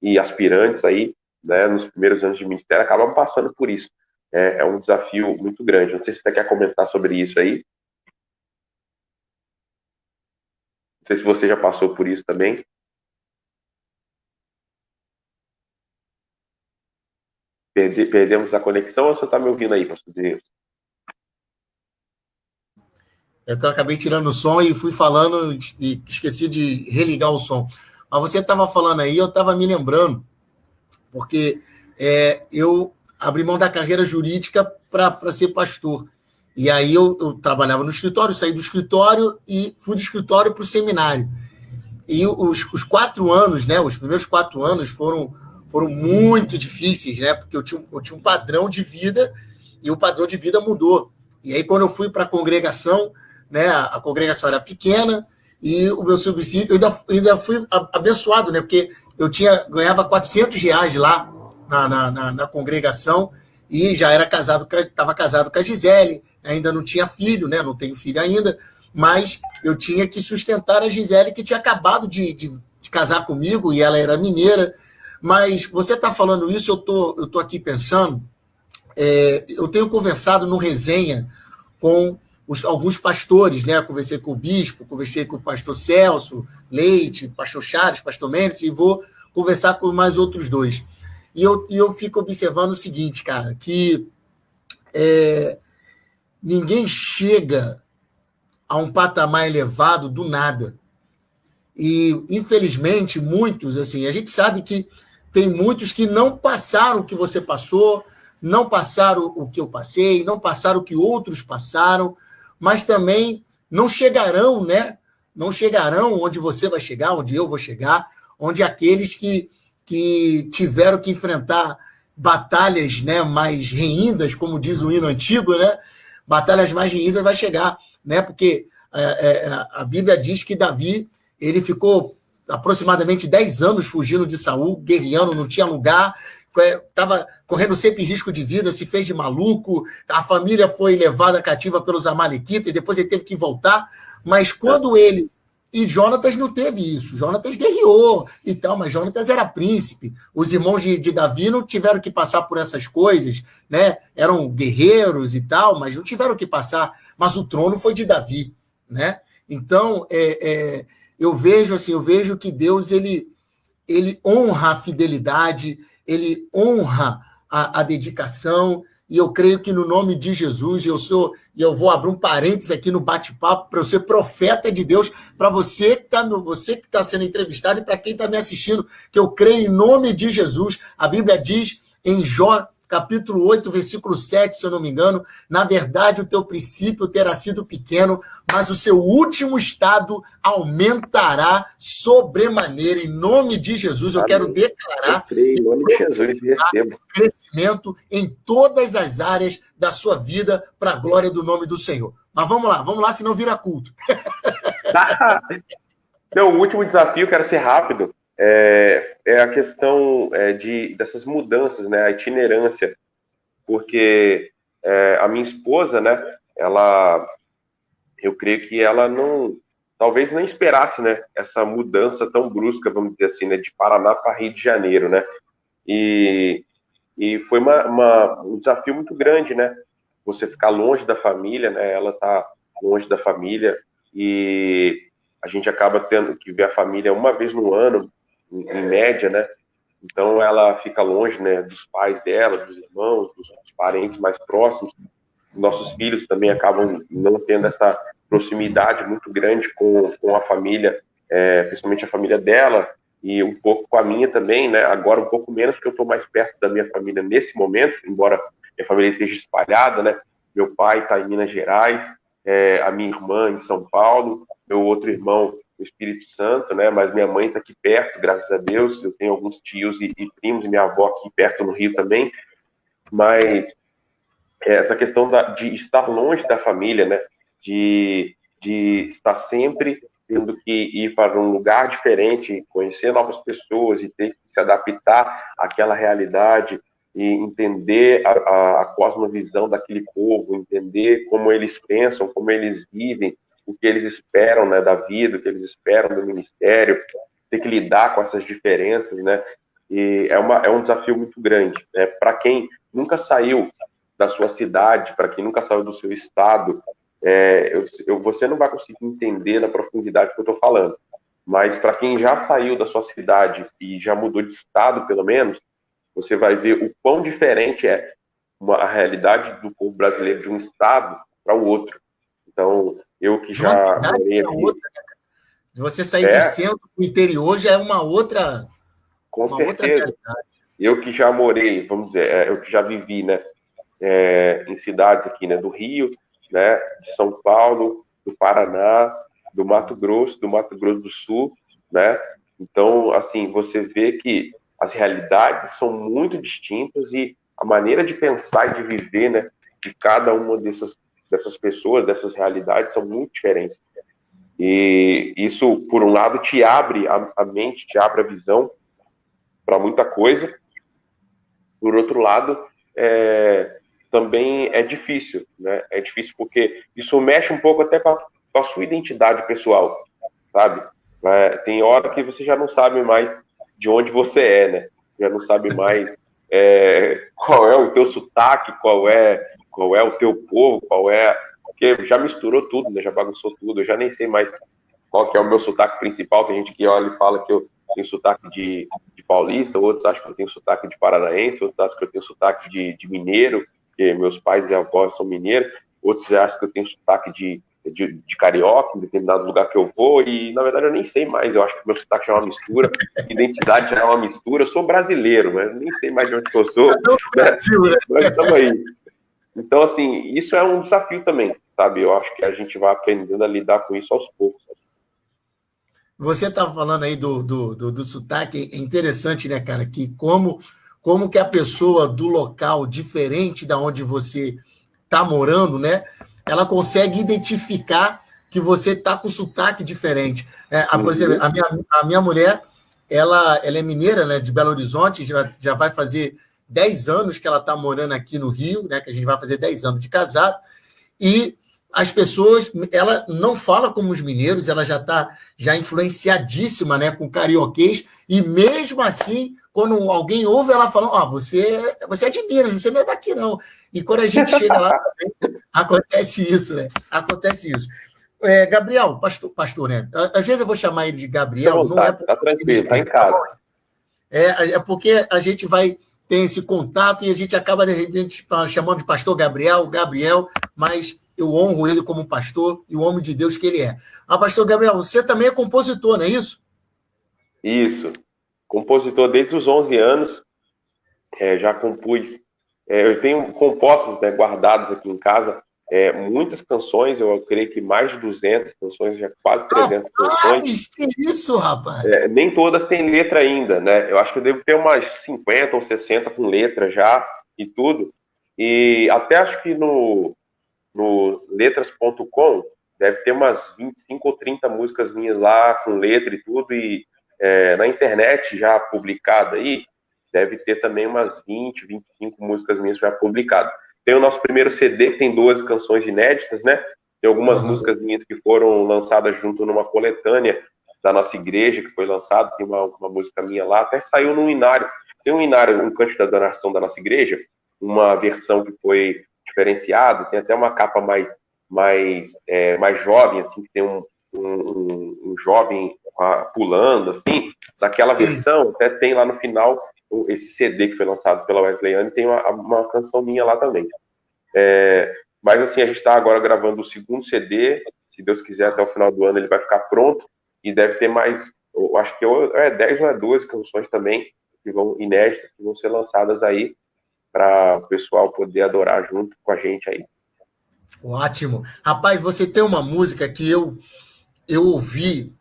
e aspirantes aí, né, nos primeiros anos de ministério, acabam passando por isso. É um desafio muito grande. Não sei se você quer comentar sobre isso aí. Não sei se você já passou por isso também. Perdemos a conexão, ou você está me ouvindo aí, pastor Deus? É que eu acabei tirando o som e fui falando e esqueci de religar o som. Mas você estava falando aí, eu estava me lembrando, porque eu abri mão da carreira jurídica para ser pastor. E aí eu trabalhava no escritório, saí do escritório e fui do escritório para o seminário. E os 4 anos, né, os primeiros 4 anos foram foram muito difíceis, né? Porque eu tinha um padrão de vida e o padrão de vida mudou. E aí, quando eu fui para a congregação, né? A congregação era pequena e o meu subsídio, eu ainda fui abençoado, né? Porque eu ganhava R$ 400 lá na congregação e já estava casado com a Gisele, ainda não tinha filho, né? Não tenho filho ainda, mas eu tinha que sustentar a Gisele, que tinha acabado de casar comigo, e ela era mineira. Mas você está falando isso, eu tô aqui pensando, eu tenho conversado no Resenha com alguns pastores, né? Conversei com o bispo, conversei com o pastor Celso Leite, pastor Charles, pastor Mendes, e vou conversar com mais outros dois. E eu fico observando o seguinte, cara, que ninguém chega a um patamar elevado do nada. E, infelizmente, muitos, assim, a gente sabe que tem muitos que não passaram o que você passou, não passaram o que eu passei, não passaram o que outros passaram, mas também não chegarão, né? Não chegarão onde você vai chegar, onde eu vou chegar, onde aqueles que tiveram que enfrentar batalhas, né, mais reindas, como diz o hino antigo, né? Batalhas mais reindas vai chegar, né? Porque a Bíblia diz que Davi, ele ficou aproximadamente 10 anos fugindo de Saul, guerreando, não tinha lugar, estava correndo sempre risco de vida, se fez de maluco, a família foi levada cativa pelos amalequitas, e depois ele teve que voltar, mas quando ele... E Jonatas não teve isso, Jonatas guerreou e tal, mas Jonatas era príncipe, os irmãos de Davi não tiveram que passar por essas coisas, né? Eram guerreiros e tal, mas não tiveram que passar, mas o trono foi de Davi, né? Então, eu vejo que Deus, ele honra a fidelidade, ele honra a dedicação, e eu creio que no nome de Jesus, eu vou abrir um parênteses aqui no bate-papo para eu ser profeta de Deus, para você que está sendo entrevistado e para quem está me assistindo, que eu creio em nome de Jesus. A Bíblia diz em Jó, capítulo 8, versículo 7, se eu não me engano, na verdade o teu princípio terá sido pequeno, mas o seu último estado aumentará sobremaneira. Em nome de Jesus, eu quero declarar em nome de Jesus, recebo crescimento em todas as áreas da sua vida, para a glória do nome do Senhor. Mas vamos lá, senão vira culto. Não, o último desafio, quero ser rápido, é a questão dessas mudanças, né, a itinerância, porque a minha esposa, né, eu creio que ela talvez não esperasse, né, essa mudança tão brusca, vamos dizer assim, né, de Paraná para Rio de Janeiro, né, e foi um desafio muito grande, né, você ficar longe da família, né, ela tá longe da família, e a gente acaba tendo que ver a família uma vez no ano, em média, né? Então ela fica longe, né, dos pais dela, dos irmãos, dos parentes mais próximos. Nossos filhos também acabam não tendo essa proximidade muito grande com a família, principalmente a família dela, e um pouco com a minha também, né? Agora um pouco menos, porque eu estou mais perto da minha família nesse momento, embora minha família esteja espalhada, né? Meu pai está em Minas Gerais, a minha irmã em São Paulo, meu outro irmão no Espírito Santo, né? Mas minha mãe está aqui perto, graças a Deus. Eu tenho alguns tios e primos, e minha avó aqui perto no Rio também. Mas essa questão de estar longe da família, né? De estar sempre tendo que ir para um lugar diferente, conhecer novas pessoas e ter que se adaptar àquela realidade e entender a cosmovisão daquele povo, entender como eles pensam, como eles vivem, o que eles esperam, né, da vida, o que eles esperam do ministério, ter que lidar com essas diferenças, né, e é um desafio muito grande, né, para quem nunca saiu da sua cidade, para quem nunca saiu do seu estado, você não vai conseguir entender na profundidade que eu estou falando, mas para quem já saiu da sua cidade e já mudou de estado, pelo menos, você vai ver o quão diferente é a realidade do povo brasileiro de um estado para o outro. Então, eu que já morei aqui... Outra, né? Você sair do centro para o interior já é uma outra... Com certeza. Eu que já morei, vamos dizer, eu que já vivi, né, em cidades aqui, né, do Rio, né, de São Paulo, do Paraná, do Mato Grosso do Sul, né? Então, assim, você vê que as realidades são muito distintas e a maneira de pensar e de viver, né, de cada uma dessas pessoas, dessas realidades, são muito diferentes. E isso, por um lado, te abre a mente, te abre a visão para muita coisa. Por outro lado, também é difícil, né? É difícil porque isso mexe um pouco até com a sua identidade pessoal, sabe? Tem hora que você já não sabe mais de onde você é, né? Já não sabe mais qual é o teu sotaque, qual é o teu povo, porque já misturou tudo, né? Já bagunçou tudo, eu já nem sei mais qual que é o meu sotaque principal. Tem gente que olha e fala que eu tenho sotaque de paulista, outros acham que eu tenho sotaque de paranaense, outros acham que eu tenho sotaque de mineiro, porque meus pais e avós são mineiros, outros acham que eu tenho sotaque de carioca, em determinado lugar que eu vou, e na verdade eu nem sei mais. Eu acho que meu sotaque já é uma mistura, identidade já é uma mistura. Eu sou brasileiro, mas nem sei mais de onde que eu sou, né? Mas estamos aí. Então, assim, isso é um desafio também, sabe? Eu acho que a gente vai aprendendo a lidar com isso aos poucos. Você estava falando aí do sotaque, é interessante, né, cara, que como que a pessoa do local diferente da onde você está morando, né, ela consegue identificar que você está com sotaque diferente. Por exemplo, a minha mulher, ela é mineira, né, de Belo Horizonte, já vai fazer 10 anos que ela está morando aqui no Rio, né, que a gente vai fazer 10 anos de casado, e as pessoas, ela não fala como os mineiros, ela já está influenciadíssima, né, com carioquês, e mesmo assim, quando alguém ouve ela falando, você é de Minas, você não é daqui não. E quando a gente chega lá, acontece isso, né? Acontece isso. Gabriel, pastor, né? Às vezes eu vou chamar ele de Gabriel, não é porque... Tá tranquilo, tá em casa. É porque a gente vai ter esse contato e a gente acaba, de repente, chamando de pastor Gabriel, mas eu honro ele como pastor e o homem de Deus que ele é. Pastor Gabriel, você também é compositor, não é isso? Isso. Compositor desde os 11 anos. Já compus. Eu tenho compostos, né, guardados aqui em casa, muitas canções, eu creio que mais de 200 canções, já quase 300 canções. Que isso, rapaz? Nem todas têm letra ainda, né? Eu acho que eu devo ter umas 50 ou 60 com letra já e tudo. E até acho que no letras.com deve ter umas 25 ou 30 músicas minhas lá com letra e tudo, e na internet já publicada aí, deve ter também umas 20, 25 músicas minhas já publicadas. Tem o nosso primeiro CD, que tem 12 canções inéditas, né? Tem algumas músicas minhas que foram lançadas junto numa coletânea da nossa igreja, que foi lançada, tem uma música minha lá, até saiu num inário. Tem um inário, um canto da adoração da nossa igreja, uma versão que foi diferenciado, tem até uma capa mais jovem, assim, que tem um jovem pulando, assim, naquela versão, até tem lá no final esse CD que foi lançado pela Wesleyane, tem uma canção minha lá também. Mas assim, a gente está agora gravando o segundo CD, se Deus quiser, até o final do ano ele vai ficar pronto, e deve ter mais, eu acho que 10 ou 12 canções também, que vão inéditas, que vão ser lançadas aí, para o pessoal poder adorar junto com a gente aí. Ótimo. Rapaz, você tem uma música que eu ouvi,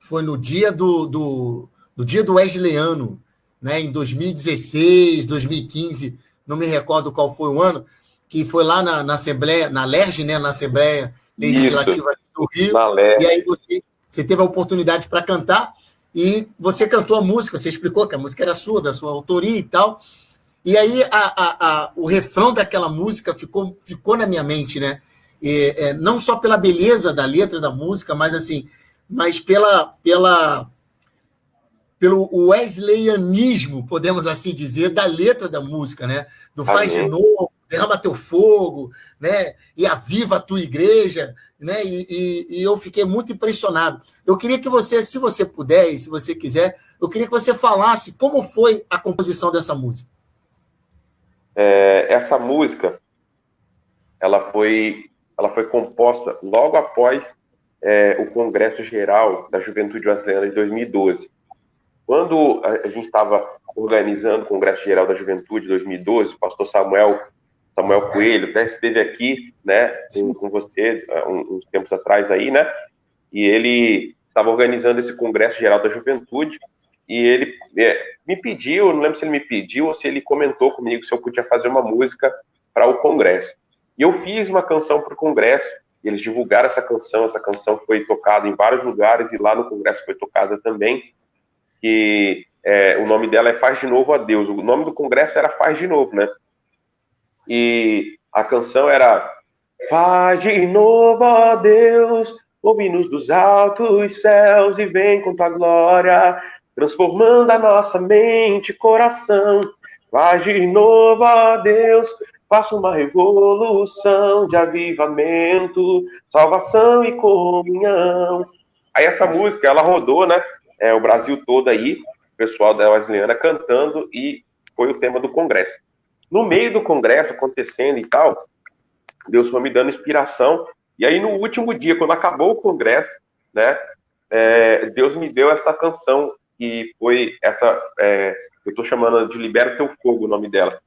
foi no dia do dia do Wesleyano, né, em 2016, 2015, não me recordo qual foi o ano, que foi lá na Assembleia, na LERJ, né, na Assembleia Legislativa do Rio, e aí você teve a oportunidade para cantar, e você cantou a música, você explicou que a música era sua, da sua autoria e tal, e aí o refrão daquela música ficou na minha mente, né? Não só pela beleza da letra da música, mas pelo wesleyanismo, podemos assim dizer, da letra da música, né? Do faz de novo, derrama teu fogo, né? E aviva a tua igreja, né? E eu fiquei muito impressionado. Eu queria que você, se você puder e se você quiser, eu queria que você falasse como foi a composição dessa música. Essa música, ela foi composta logo após o Congresso Geral da Juventude Wesleyana de 2012. Quando a gente estava organizando o Congresso Geral da Juventude de 2012, o pastor Samuel Coelho até esteve aqui, né, com você uns tempos atrás aí, né, e ele estava organizando esse Congresso Geral da Juventude, e ele me pediu, não lembro se ele me pediu ou se ele comentou comigo se eu podia fazer uma música para o congresso. E eu fiz uma canção para o congresso, e eles divulgaram essa canção foi tocada em vários lugares, e lá no congresso foi tocada também, e o nome dela é Faz de Novo a Deus. O nome do congresso era Faz de Novo, né? E a canção era: faz de novo, ó Deus, ouve-nos dos altos céus e vem com tua glória, transformando a nossa mente e coração. Faz de novo, ó Deus, faça uma revolução de avivamento, salvação e comunhão. Aí essa música, ela rodou, né? O Brasil todo aí, o pessoal da Wesleyana cantando, e foi o tema do congresso. No meio do congresso, acontecendo e tal, Deus foi me dando inspiração. E aí, no último dia, quando acabou o congresso, né, Deus me deu essa canção, que foi essa, eu estou chamando de Libera o Teu Fogo, o nome dela.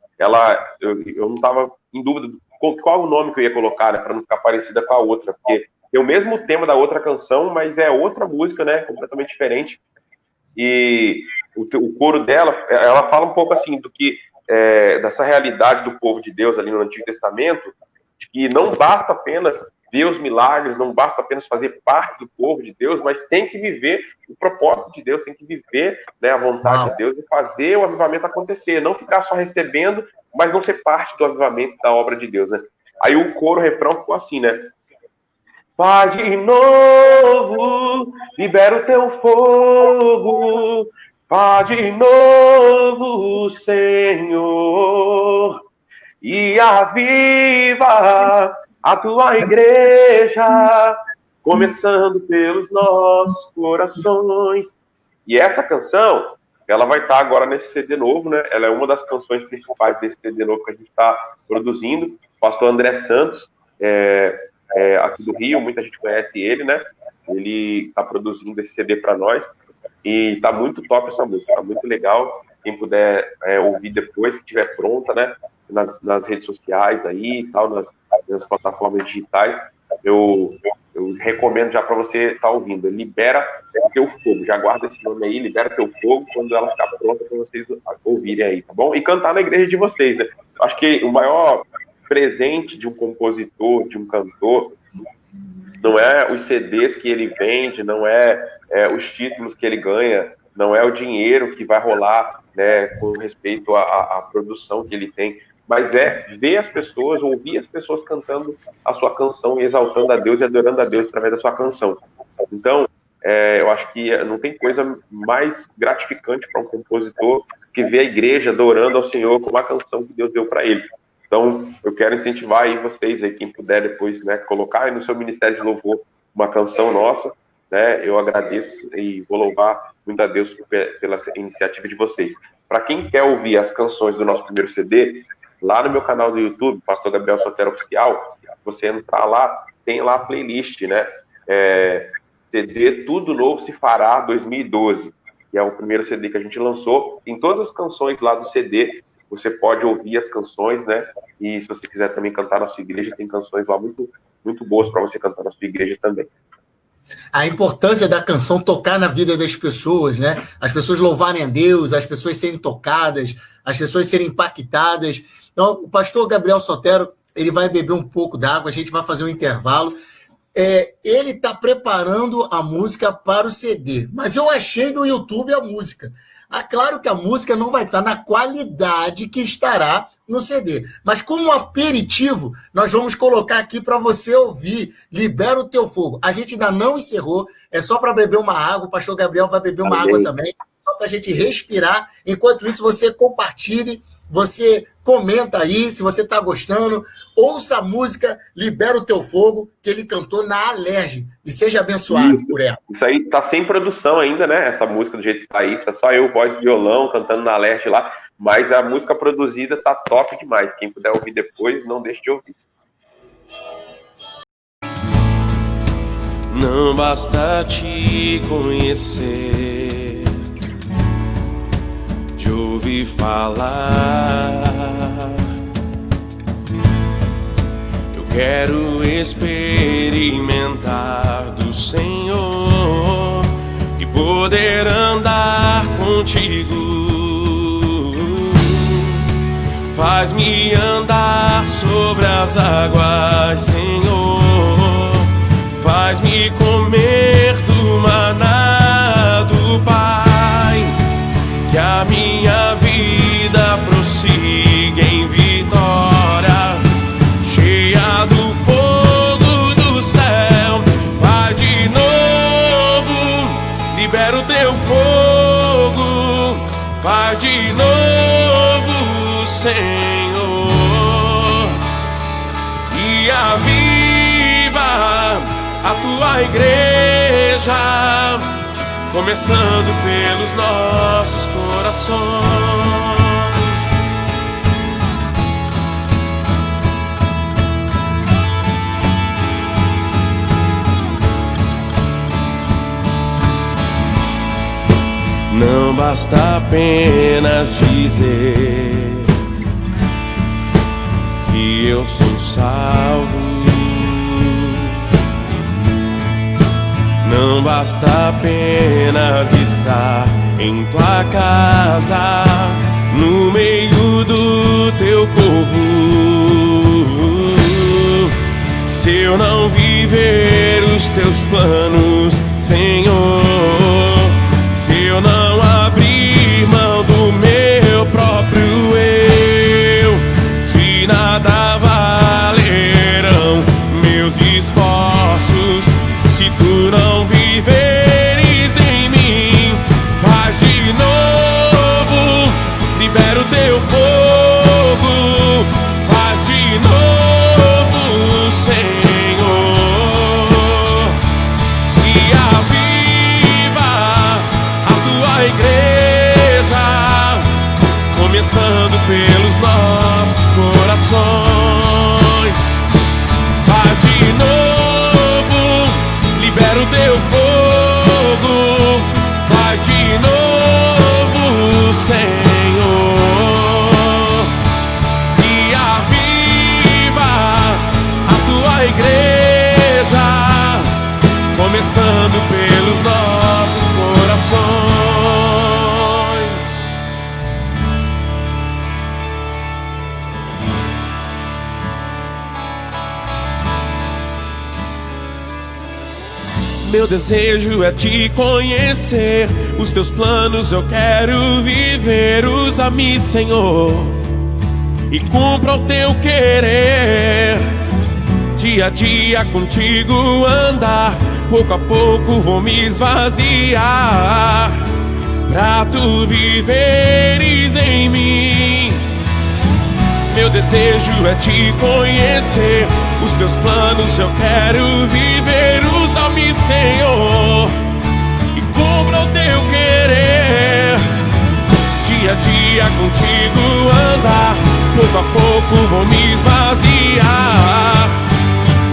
Eu não estava em dúvida qual o nome que eu ia colocar, né, para não ficar parecida com a outra, porque tem o mesmo tema da outra canção, mas é outra música, né, completamente diferente. E o coro dela, ela fala um pouco assim do que dessa realidade do povo de Deus ali no Antigo Testamento, de que não basta apenas ver os milagres, não basta apenas fazer parte do povo de Deus, mas tem que viver o propósito de Deus, tem que viver, né, a vontade de Deus e fazer o avivamento acontecer, não ficar só recebendo, mas não ser parte do avivamento da obra de Deus, né? Aí o coro, o refrão ficou assim, né? Faz de novo, libera o teu fogo, faz de novo, Senhor, e aviva a tua igreja, começando pelos nossos corações. E essa canção, ela vai estar agora nesse CD novo, né? Ela é uma das canções principais desse CD novo que a gente está produzindo. O pastor André Santos, aqui do Rio, muita gente conhece ele, né? Ele está produzindo esse CD para nós, e tá muito top essa música, tá muito legal. Quem puder ouvir depois, que estiver pronta, né? Nas redes sociais aí e tal, nas plataformas digitais, eu recomendo já para você estar ouvindo. Libera o Teu Fogo, já guarda esse nome aí, Libera o Teu Fogo, quando ela ficar pronta para vocês ouvirem aí, tá bom? E cantar na igreja de vocês, né? Acho que o maior presente de um compositor, de um cantor, não é os CDs que ele vende, não é os títulos que ele ganha, não é o dinheiro que vai rolar, né, com respeito à produção que ele tem, mas é ver as pessoas, ouvir as pessoas cantando a sua canção e exaltando a Deus e adorando a Deus através da sua canção. Então, eu acho que não tem coisa mais gratificante para um compositor que ver a igreja adorando ao Senhor com uma canção que Deus deu para ele. Então, eu quero incentivar aí vocês, aí, quem puder depois, né, colocar aí no seu ministério de louvor uma canção nossa, né, eu agradeço e vou louvar muito a Deus pela iniciativa de vocês. Para quem quer ouvir as canções do nosso primeiro CD, lá no meu canal do YouTube, Pastor Gabriel Sotero Oficial, você entrar lá, tem lá a playlist, né, CD Tudo Novo Se Fará 2012, que é o primeiro CD que a gente lançou. Em todas as canções lá do CD, você pode ouvir as canções, né? E se você quiser também cantar na sua igreja, tem canções lá muito, muito boas para você cantar na sua igreja também. A importância da canção tocar na vida das pessoas, né? As pessoas louvarem a Deus, as pessoas serem tocadas, as pessoas serem impactadas. Então, o pastor Gabriel Sotero, ele vai beber um pouco d'água, a gente vai fazer um intervalo. Ele está preparando a música para o CD, mas eu achei no YouTube a música. Claro que a música não vai estar na qualidade que estará no CD, mas como aperitivo, nós vamos colocar aqui para você ouvir. Libera o Teu Fogo. A gente ainda não encerrou, é só para beber uma água, o pastor Gabriel vai beber uma água também, só para a gente respirar. Enquanto isso, você compartilhe, você comenta aí, se você está gostando, ouça a música Libera o Teu Fogo, que ele cantou na Alerj, e seja abençoado por ela. Isso aí tá sem produção ainda, né? Essa música do jeito que tá aí, tá só eu, voz e violão, cantando na Alerj lá, mas a música produzida tá top demais. Quem puder ouvir depois, não deixe de ouvir. Não basta te conhecer, de ouvir falar, eu quero experimentar do Senhor e poder andar contigo. Faz-me andar sobre as águas, Senhor. Faz-me comer do maná do Pai. Que a minha vida prossiga em vitória, cheia do fogo do céu. Vai de novo, libera o teu fogo. Vai de novo, Senhor, e aviva a tua igreja, começando pelos nossos corações. Não basta apenas dizer que eu sou salvo. Não basta apenas estar em tua casa, no meio do teu povo. Se eu não viver os teus planos, Senhor, se eu não abrir mão do meu próprio eu, de nada valerão meus esforços se tu não viveres em mim. Faz de novo, libera o teu fogo. Faz de novo, Senhor, e aviva a tua igreja, começando pelos nossos corações. Faz de novo, libera o teu fogo. Faz de novo, Senhor, e aviva a tua igreja, começando pelos nossos corações. Meu desejo é te conhecer, os teus planos eu quero viver. Usa-me, Senhor, e cumpra o teu querer. Dia a dia contigo andar, pouco a pouco vou me esvaziar, pra tu viveres em mim. Meu desejo é te conhecer, os teus planos eu quero viver. Usa-me, Senhor, e cumpra o teu querer. Dia a dia contigo andar, pouco a pouco vou me esvaziar,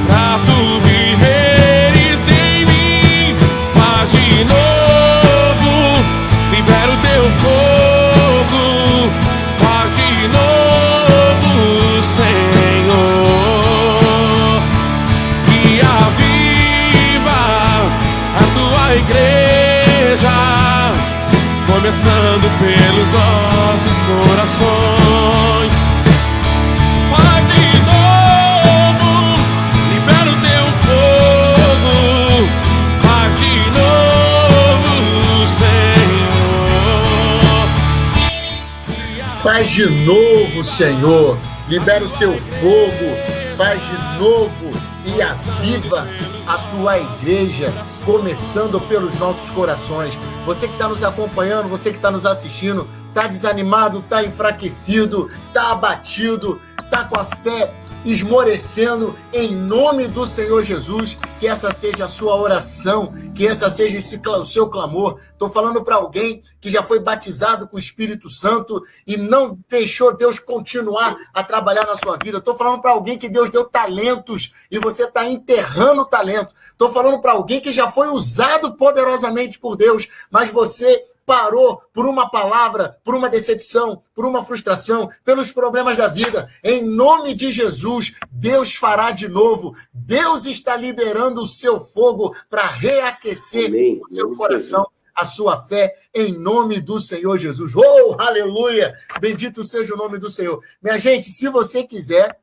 pra tu viveres em mim. Faz de novo, libera o teu fogo. Faz de novo, Senhor, e aviva a tua igreja, começando pelos nossos corações. Faz de novo, libera o teu fogo. Faz de novo, Senhor. Faz de novo, Senhor, libera o teu fogo. Faz de novo e aviva a tua igreja, começando pelos nossos corações. Você que está nos acompanhando, você que está nos assistindo, está desanimado, está enfraquecido, está abatido, está com a fé esmorecendo, em nome do Senhor Jesus, que essa seja a sua oração, que essa seja o seu clamor. Estou falando para alguém que já foi batizado com o Espírito Santo e não deixou Deus continuar a trabalhar na sua vida. Estou falando para alguém que Deus deu talentos e você está enterrando o talento. Estou falando para alguém que já foi usado poderosamente por Deus, mas você parou por uma palavra, por uma decepção, por uma frustração, pelos problemas da vida. Em nome de Jesus, Deus fará de novo. Deus está liberando o seu fogo para reaquecer o seu coração. a sua fé em nome do Senhor Jesus. Oh, aleluia! Bendito seja o nome do Senhor. Minha gente, se você quiser,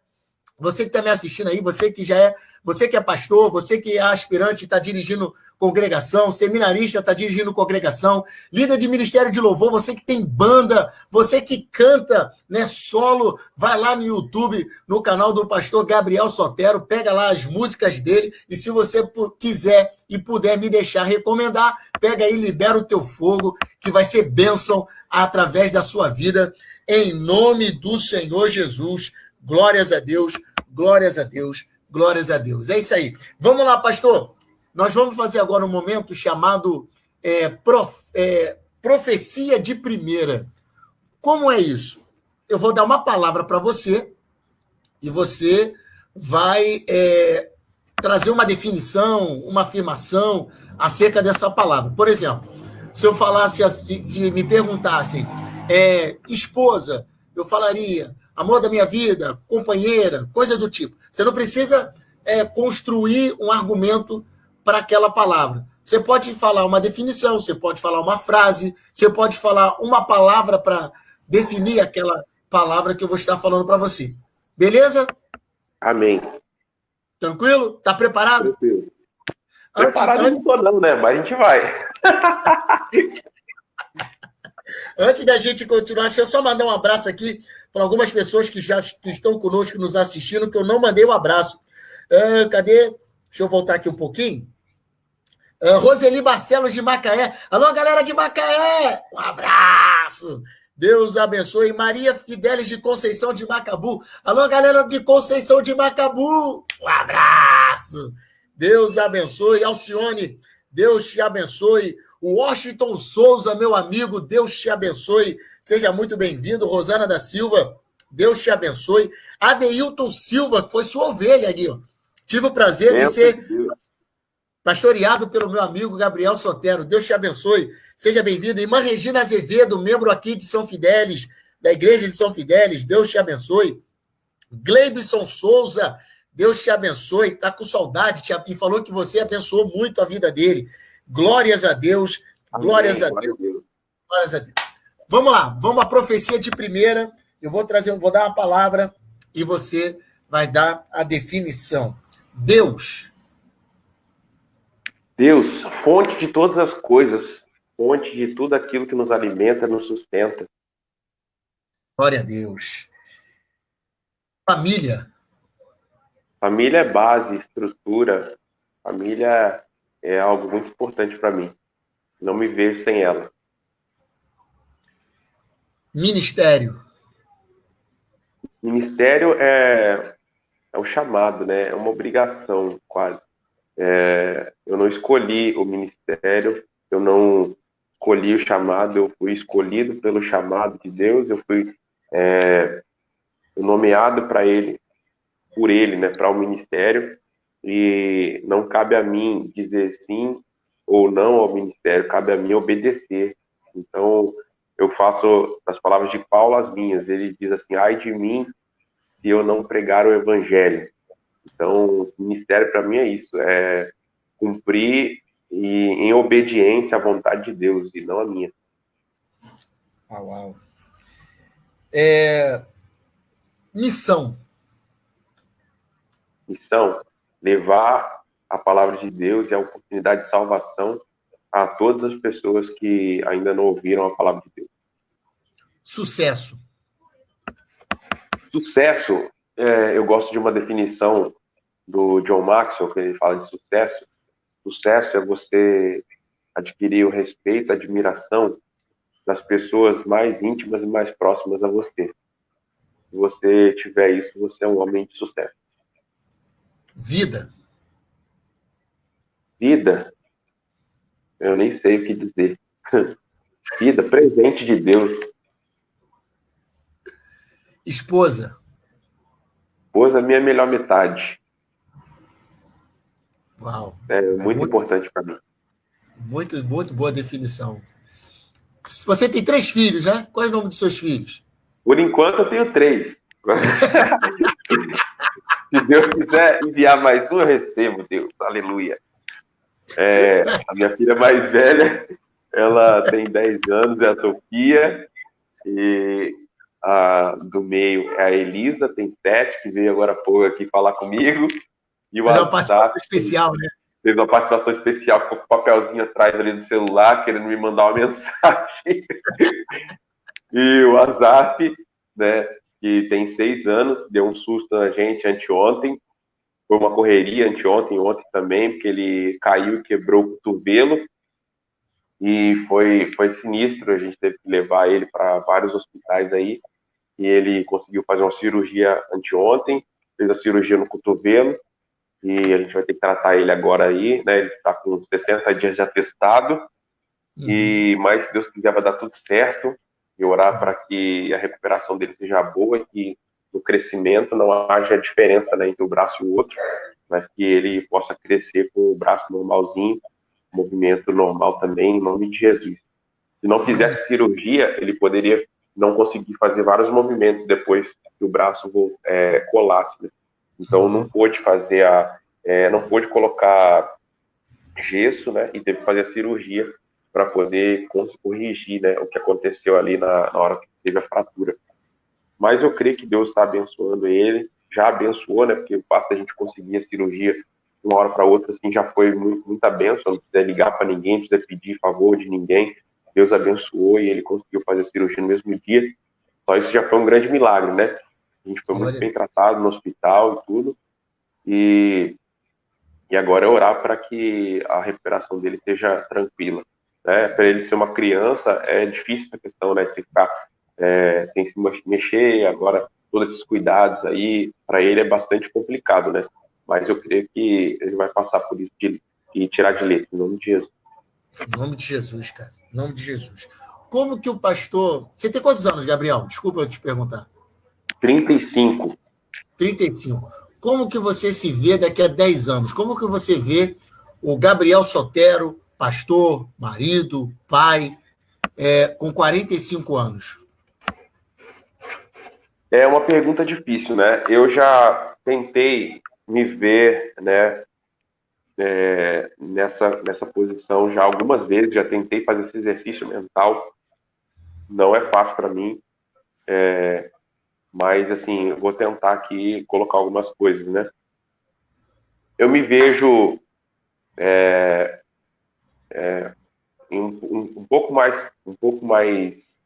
você que está me assistindo aí, você que é pastor, você que é aspirante, está dirigindo congregação, seminarista, está dirigindo congregação, líder de ministério de louvor, você que tem banda, você que canta, né, solo, vai lá no YouTube, no canal do pastor Gabriel Sotero, pega lá as músicas dele, e se você quiser e puder me deixar recomendar, pega aí, libera o teu fogo, que vai ser bênção através da sua vida, em nome do Senhor Jesus. Glórias a Deus, glórias a Deus, glórias a Deus. É isso aí. Vamos lá, pastor. Nós vamos fazer agora um momento chamado profecia de primeira. Como é isso? Eu vou dar uma palavra para você e você vai trazer uma definição, uma afirmação acerca dessa palavra. Por exemplo, se eu falasse assim, se me perguntassem, esposa, eu falaria amor da minha vida, companheira, coisa do tipo. Você não precisa construir um argumento para aquela palavra. Você pode falar uma definição, você pode falar uma frase, você pode falar uma palavra para definir aquela palavra que eu vou estar falando para você. Beleza? Amém. Tranquilo? Tá preparado? Tranquilo. Preparado não estou não, né? Mas a gente vai. Antes da gente continuar, deixa eu só mandar um abraço aqui para algumas pessoas que estão conosco nos assistindo, que eu não mandei um abraço. Cadê? Deixa eu voltar aqui um pouquinho. Roseli Barcelos, de Macaé. Alô, galera de Macaé! Um abraço! Deus abençoe. Maria Fidelis, de Conceição de Macabu. Alô, galera de Conceição de Macabu! Um abraço! Deus abençoe. Alcione, Deus te abençoe. O Washington Souza, meu amigo, Deus te abençoe. Seja muito bem-vindo. Rosana da Silva, Deus te abençoe. Adeilton Silva, que foi sua ovelha ali, ó. Tive o prazer de ser pastoreado pelo meu amigo Gabriel Sotero. Deus te abençoe. Seja bem-vindo. Irmã Regina Azevedo, membro aqui de São Fidélis, da Igreja de São Fidélis. Deus te abençoe. Gleibson Souza, Deus te abençoe. Está com saudade e falou que você abençoou muito a vida dele. Glórias a Deus. Glórias a Deus. Glórias a Deus. Vamos lá. Vamos à profecia de primeira. Eu vou dar uma palavra e você vai dar a definição. Deus, fonte de todas as coisas, fonte de tudo aquilo que nos alimenta, nos sustenta. Glória a Deus. Família. Família é base, estrutura. Família é algo muito importante para mim. Não me vejo sem ela. Ministério. Ministério é o chamado, né? É uma obrigação, quase. Eu não escolhi o ministério, eu não escolhi o chamado, eu fui escolhido pelo chamado de Deus, eu fui nomeado por ele, né, para o ministério, e não cabe a mim dizer sim ou não ao ministério, cabe a mim obedecer. Então, eu faço as palavras de Paulo as minhas. Ele diz assim: ai de mim se eu não pregar o evangelho. Então, o ministério para mim é isso, é cumprir em obediência à vontade de Deus e não a minha. Uau. Missão. Missão, levar a palavra de Deus e a oportunidade de salvação a todas as pessoas que ainda não ouviram a palavra de Deus. Sucesso. Sucesso, eu gosto de uma definição do John Maxwell, que ele fala de sucesso. Sucesso é você adquirir o respeito, a admiração das pessoas mais íntimas e mais próximas a você. Se você tiver isso, você é um homem de sucesso. Vida. Vida? Eu nem sei o que dizer. Vida, presente de Deus. Esposa. Esposa é minha melhor metade. Uau. É muito importante para mim. Muito, muito boa definição. Você tem 3 filhos, né? Qual é o nome dos seus filhos? Por enquanto eu tenho 3. Se Deus quiser enviar mais um, eu recebo, Deus. Aleluia. A minha filha mais velha Ela tem 10 anos, é a Sofia, e a do meio é a Elisa, tem 7, que veio agora há pouco aqui falar comigo, e o Fazer uma participação WhatsApp especial, né? fez uma participação especial, ficou com o papelzinho atrás ali do celular, querendo me mandar uma mensagem. E o WhatsApp, né, que tem 6 anos, deu um susto na gente anteontem, foi uma correria anteontem, ontem também, porque ele caiu e quebrou o cotovelo, e foi sinistro, a gente teve que levar ele para vários hospitais aí, e ele conseguiu fazer uma cirurgia anteontem, fez a cirurgia no cotovelo, e a gente vai ter que tratar ele agora aí, né? Ele está com 60 dias de atestado, mas se Deus quiser vai dar tudo certo, e orar para que a recuperação dele seja boa, que no crescimento não haja diferença, né, entre o braço e o outro, mas que ele possa crescer com o braço normalzinho, movimento normal também, em nome de Jesus. Se não fizesse cirurgia, ele poderia não conseguir fazer vários movimentos depois que o braço colasse, né? Então não pôde fazer não pôde colocar gesso, né? E teve que fazer a cirurgia para poder corrigir, né? O que aconteceu ali na hora que teve a fratura. Mas eu creio que Deus está abençoando ele, já abençoou, né? Porque o fato da gente conseguir a cirurgia de uma hora para outra, assim, já foi muita bênção. Não precisa ligar para ninguém, não precisa pedir favor de ninguém. Deus abençoou e ele conseguiu fazer a cirurgia no mesmo dia. Só isso já foi um grande milagre, né? A gente foi muito bem tratado no hospital e tudo. E agora é orar para que a recuperação dele seja tranquila, né? Para ele ser uma criança, é difícil essa questão, né? De ficar sem se mexer, agora todos esses cuidados aí, para ele é bastante complicado, né? Mas eu creio que ele vai passar por isso de tirar de letra, em nome de Jesus. Em nome de Jesus, cara. Em nome de Jesus. Como que o pastor... Você tem quantos anos, Gabriel? Desculpa eu te perguntar. 35. 35. Como que você se vê daqui a 10 anos? Como que você vê o Gabriel Sotero, pastor, marido, pai, com 45 anos? É uma pergunta difícil, né? Eu já tentei me ver, né, nessa posição já algumas vezes, já tentei fazer esse exercício mental, não é fácil para mim, mas assim, eu vou tentar aqui colocar algumas coisas, né? Eu me vejo um pouco mais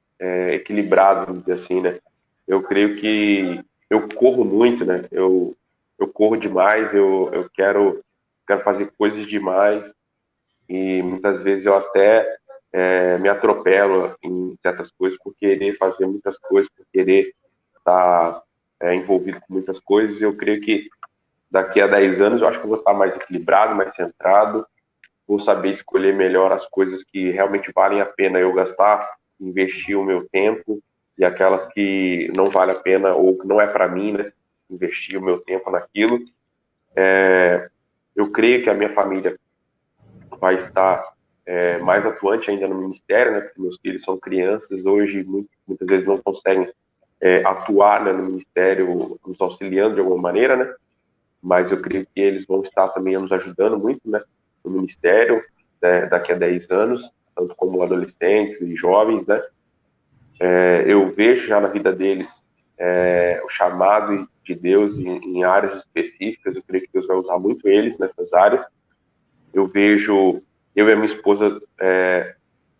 equilibrado, vamos dizer assim, né? Eu creio que eu corro muito, né? Eu corro demais, eu quero fazer coisas demais e muitas vezes eu até me atropelo em certas coisas por querer fazer muitas coisas, por querer estar envolvido com muitas coisas. Eu creio que daqui a 10 anos eu acho que eu vou estar mais equilibrado, mais centrado, vou saber escolher melhor as coisas que realmente valem a pena eu gastar, investir o meu tempo, e aquelas que não vale a pena ou que não é para mim, né, investir o meu tempo naquilo. Eu creio que a minha família vai estar mais atuante ainda no ministério, né, porque meus filhos são crianças, hoje muitas vezes não conseguem atuar, né, no ministério, nos auxiliando de alguma maneira, né, mas eu creio que eles vão estar também nos ajudando muito, né, no ministério, daqui a 10 anos, tanto como adolescentes e jovens, né. Eu vejo já na vida deles o chamado de Deus em áreas específicas. Eu creio que Deus vai usar muito eles nessas áreas. Eu vejo eu e a minha esposa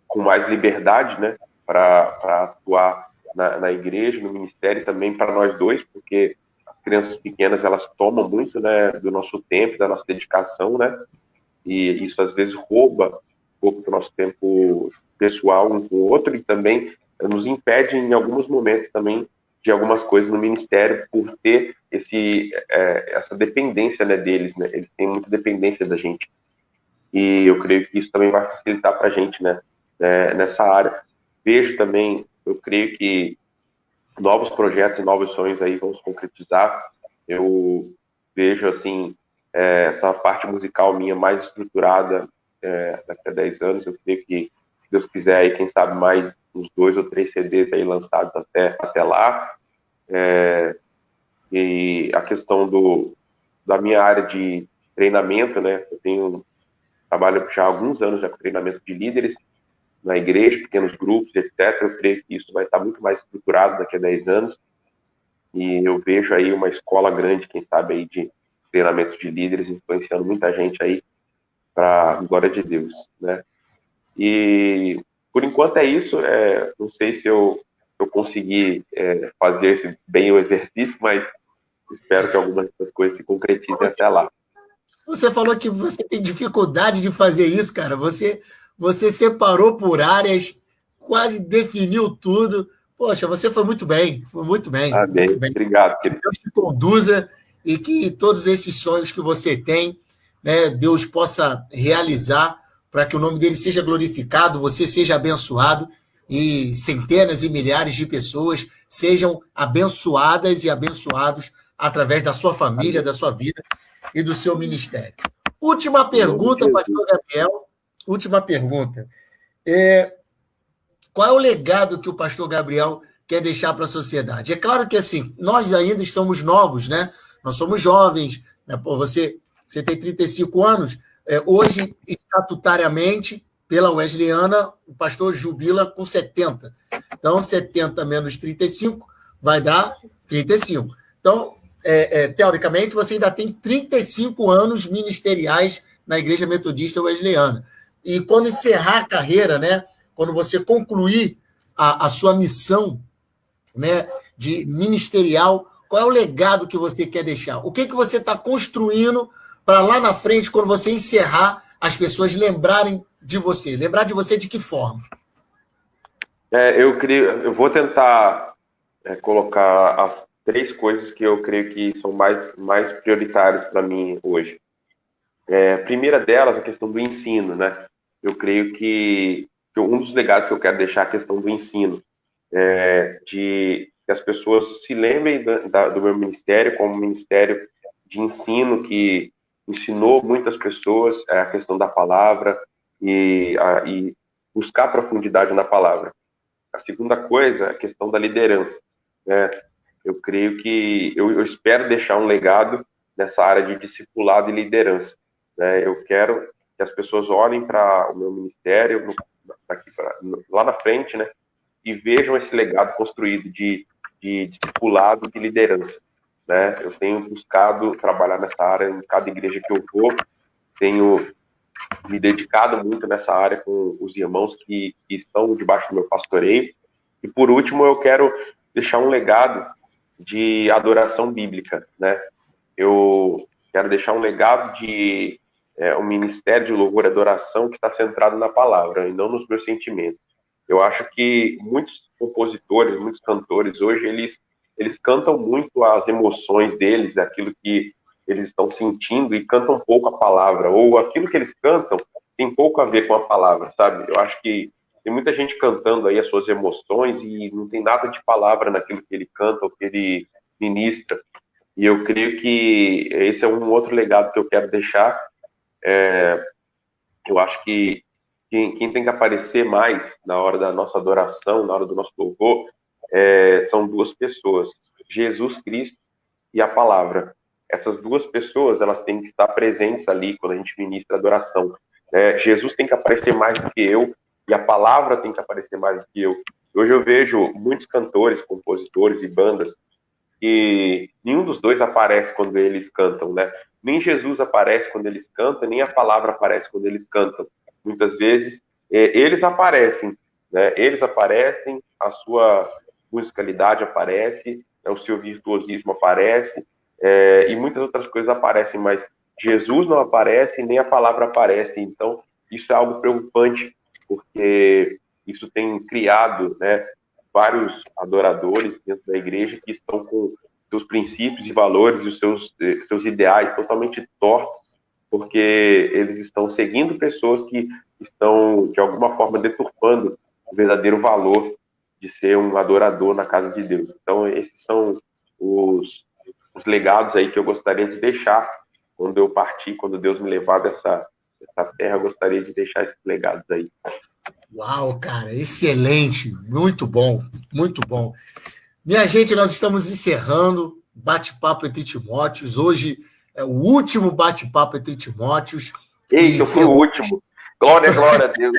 com mais liberdade, né, para atuar na igreja, no ministério, também para nós dois, porque as crianças pequenas, elas tomam muito, né, do nosso tempo, da nossa dedicação, né, e isso às vezes rouba um pouco do nosso tempo pessoal um com o outro, e também nos impede em alguns momentos também de algumas coisas no ministério por ter essa dependência, né, deles, né? Eles têm muita dependência da gente. E eu creio que isso também vai facilitar para a gente, né, nessa área. Vejo também, eu creio que novos projetos e novos sonhos aí vão se concretizar. Eu vejo, assim, essa parte musical minha mais estruturada daqui a 10 anos. Eu creio que, se Deus quiser, aí, quem sabe mais uns 2 ou 3 CDs aí lançados até lá. E a questão da minha área de treinamento, né? Eu trabalho já há alguns anos já com treinamento de líderes, na igreja, pequenos grupos, etc. Eu creio que isso vai estar muito mais estruturado daqui a 10 anos. E eu vejo aí uma escola grande, quem sabe, aí de treinamento de líderes, influenciando muita gente aí para a glória de Deus, né? E por enquanto é isso. Não sei se eu consegui fazer bem o exercício, mas espero que algumas dessas coisas se concretizem até lá. Você falou que você tem dificuldade de fazer isso, cara. Você separou por áreas, quase definiu tudo. Poxa, você foi muito bem, muito bem. Obrigado, querido. Deus te conduza e que todos esses sonhos que você tem, né, Deus possa realizar para que o nome dele seja glorificado, você seja abençoado e centenas e milhares de pessoas sejam abençoadas e abençoados através da sua família, da sua vida e do seu ministério. Última pergunta, pastor Gabriel. Última pergunta. Qual é o legado que o pastor Gabriel quer deixar para a sociedade? É claro que, assim, nós ainda somos novos, né? Nós somos jovens. Né? Pô, você tem 35 anos. Hoje, estatutariamente, pela Wesleyana, o pastor jubila com 70. Então, 70 menos 35 vai dar 35. Então, teoricamente, você ainda tem 35 anos ministeriais na Igreja Metodista Wesleyana. E quando encerrar a carreira, né? Quando você concluir a sua missão, né, de ministerial, qual é o legado que você quer deixar? O que você está construindo para lá na frente, quando você encerrar, as pessoas lembrarem de você? Lembrar de você de que forma? Eu vou tentar colocar as 3 coisas que eu creio que são mais prioritárias para mim hoje. A primeira delas, a questão do ensino, né? Eu creio que um dos legados que eu quero deixar é a questão do ensino, de que as pessoas se lembrem do meu ministério como um ministério de ensino que ensinou muitas pessoas a questão da palavra e buscar profundidade na palavra. A segunda coisa é a questão da liderança, né? Eu creio que eu espero deixar um legado nessa área de discipulado e liderança, né? Eu quero que as pessoas olhem para o meu ministério lá na frente, né, e vejam esse legado construído de discipulado e liderança, né? Eu tenho buscado trabalhar nessa área em cada igreja que eu vou, tenho me dedicado muito nessa área com os irmãos que estão debaixo do meu pastoreio. E por último, eu quero deixar um legado de adoração bíblica, né? Eu quero deixar um legado de um ministério de louvor e adoração que está centrado na palavra e não nos meus sentimentos. Eu acho que muitos compositores, muitos cantores hoje, eles cantam muito as emoções deles, aquilo que eles estão sentindo, e cantam pouco a palavra, ou aquilo que eles cantam tem pouco a ver com a palavra, sabe? Eu acho que tem muita gente cantando aí as suas emoções e não tem nada de palavra naquilo que ele canta ou que ele ministra. E eu creio que esse é um outro legado que eu quero deixar. Eu acho que quem tem que aparecer mais na hora da nossa adoração, na hora do nosso louvor, são 2 pessoas, Jesus Cristo e a palavra. Essas 2 pessoas, elas têm que estar presentes ali quando a gente ministra a adoração. Jesus tem que aparecer mais do que eu, e a palavra tem que aparecer mais do que eu. Hoje eu vejo muitos cantores, compositores e bandas que nenhum dos dois aparece quando eles cantam, né? Nem Jesus aparece quando eles cantam, nem a palavra aparece quando eles cantam. Muitas vezes, eles aparecem, né? Eles aparecem, a sua musicalidade aparece, o seu virtuosismo aparece, e muitas outras coisas aparecem, mas Jesus não aparece, nem a palavra aparece. Então, isso é algo preocupante, porque isso tem criado, né, vários adoradores dentro da igreja que estão com seus princípios e valores e os seus ideais totalmente tortos, porque eles estão seguindo pessoas que estão, de alguma forma, deturpando o verdadeiro valor de ser um adorador na casa de Deus. Então, esses são os legados aí que eu gostaria de deixar quando eu partir, quando Deus me levar dessa terra, eu gostaria de deixar esses legados aí. Uau, cara, excelente, muito bom, muito bom. Minha gente, nós estamos encerrando bate-papo entre Timóteos. Hoje é o último bate-papo entre Timóteos. Eita, eu fui o último. Glória a Deus.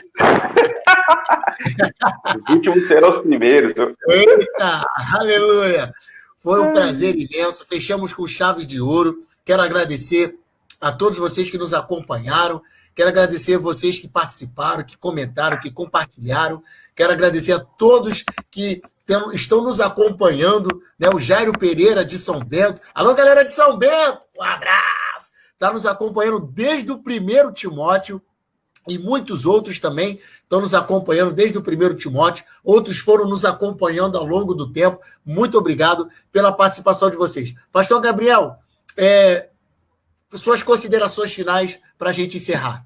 Os últimos serão os primeiros. Eita, aleluia! Foi um prazer imenso. Fechamos com chaves de ouro. Quero agradecer a todos vocês que nos acompanharam. Quero agradecer a vocês que participaram, que comentaram, que compartilharam. Quero agradecer a todos que estão nos acompanhando, né? O Jairo Pereira, de São Bento. Alô, galera de São Bento! Um abraço! Está nos acompanhando desde o 1º Timóteo. E muitos outros também estão nos acompanhando desde o 1º Timóteo. Outros foram nos acompanhando ao longo do tempo. Muito obrigado pela participação de vocês. Pastor Gabriel, suas considerações finais para a gente encerrar.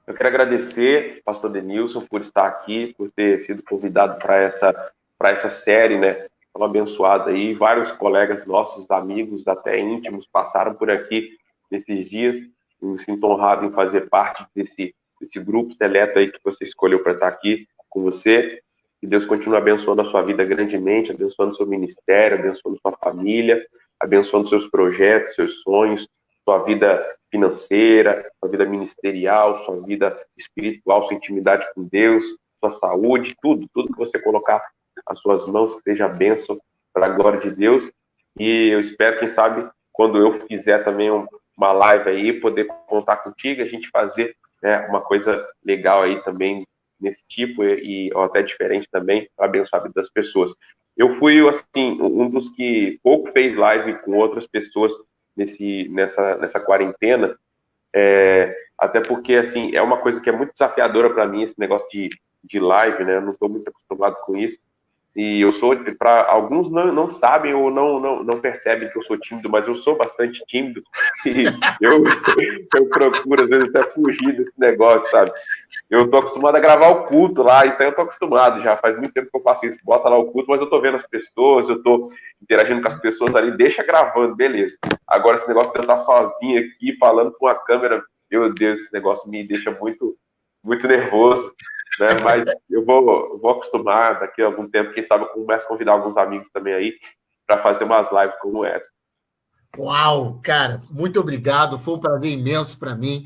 Eu quero agradecer, pastor Denilson, por estar aqui, por ter sido convidado para essa série, né? Tão abençoado aí. Vários colegas nossos, amigos, até íntimos, passaram por aqui nesses dias. Eu me sinto honrado em fazer parte desse grupo seleto aí que você escolheu para estar aqui com você. Que Deus continue abençoando a sua vida grandemente, abençoando o seu ministério, abençoando sua família, abençoando seus projetos, seus sonhos, sua vida financeira, sua vida ministerial, sua vida espiritual, sua intimidade com Deus, sua saúde, tudo que você colocar nas suas mãos, que seja bênção para a glória de Deus. E eu espero, quem sabe, quando eu fizer também uma live aí, poder contar contigo, a gente fazer, né, uma coisa legal aí também nesse tipo e ou até diferente também, para abençoar a vida das pessoas. Eu fui, assim, um dos que pouco fez live com outras pessoas nessa quarentena, até porque, assim, é uma coisa que é muito desafiadora para mim, esse negócio de live, né? Eu não estou muito acostumado com isso. E eu sou, para alguns não sabem ou não percebem que eu sou tímido, mas eu sou bastante tímido. E eu procuro, às vezes, até fugir desse negócio, sabe? Eu tô acostumado a gravar o culto lá, isso aí eu tô acostumado já, faz muito tempo que eu faço isso, bota lá o culto, mas eu tô vendo as pessoas, eu tô interagindo com as pessoas ali, deixa gravando, beleza. Agora esse negócio de eu estar sozinho aqui, falando com a câmera, meu Deus, esse negócio me deixa muito, muito nervoso, né? Mas eu vou acostumar daqui a algum tempo, quem sabe eu começo a convidar alguns amigos também aí, para fazer umas lives como essa. Uau, cara, muito obrigado, foi um prazer imenso para mim.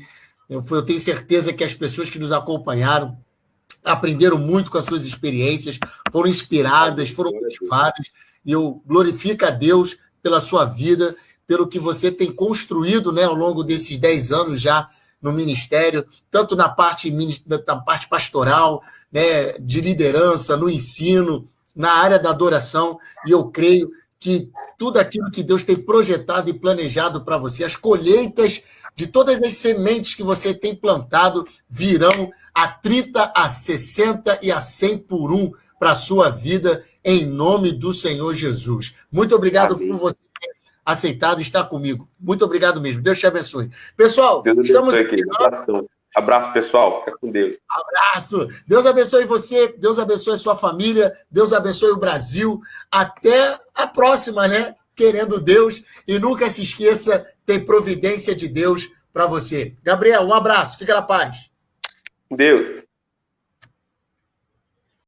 Eu tenho certeza que as pessoas que nos acompanharam aprenderam muito com as suas experiências, foram inspiradas, foram motivadas, e eu glorifico a Deus pela sua vida, pelo que você tem construído, né, ao longo desses 10 anos já no ministério, tanto na parte pastoral, né, de liderança, no ensino, na área da adoração, e eu creio que tudo aquilo que Deus tem projetado e planejado para você, as colheitas de todas as sementes que você tem plantado virão a 30, a 60 e a 100 por 1 para a sua vida, em nome do Senhor Jesus. Muito obrigado por você ter aceitado estar comigo. Muito obrigado mesmo. Deus te abençoe. Pessoal, Deus estamos aqui. Abraço, pessoal. Fica com Deus. Abraço. Deus abençoe você, Deus abençoe a sua família, Deus abençoe o Brasil. Até a próxima, né? Querendo Deus. E nunca se esqueça, tem providência de Deus para você. Gabriel, um abraço. Fica na paz. Deus.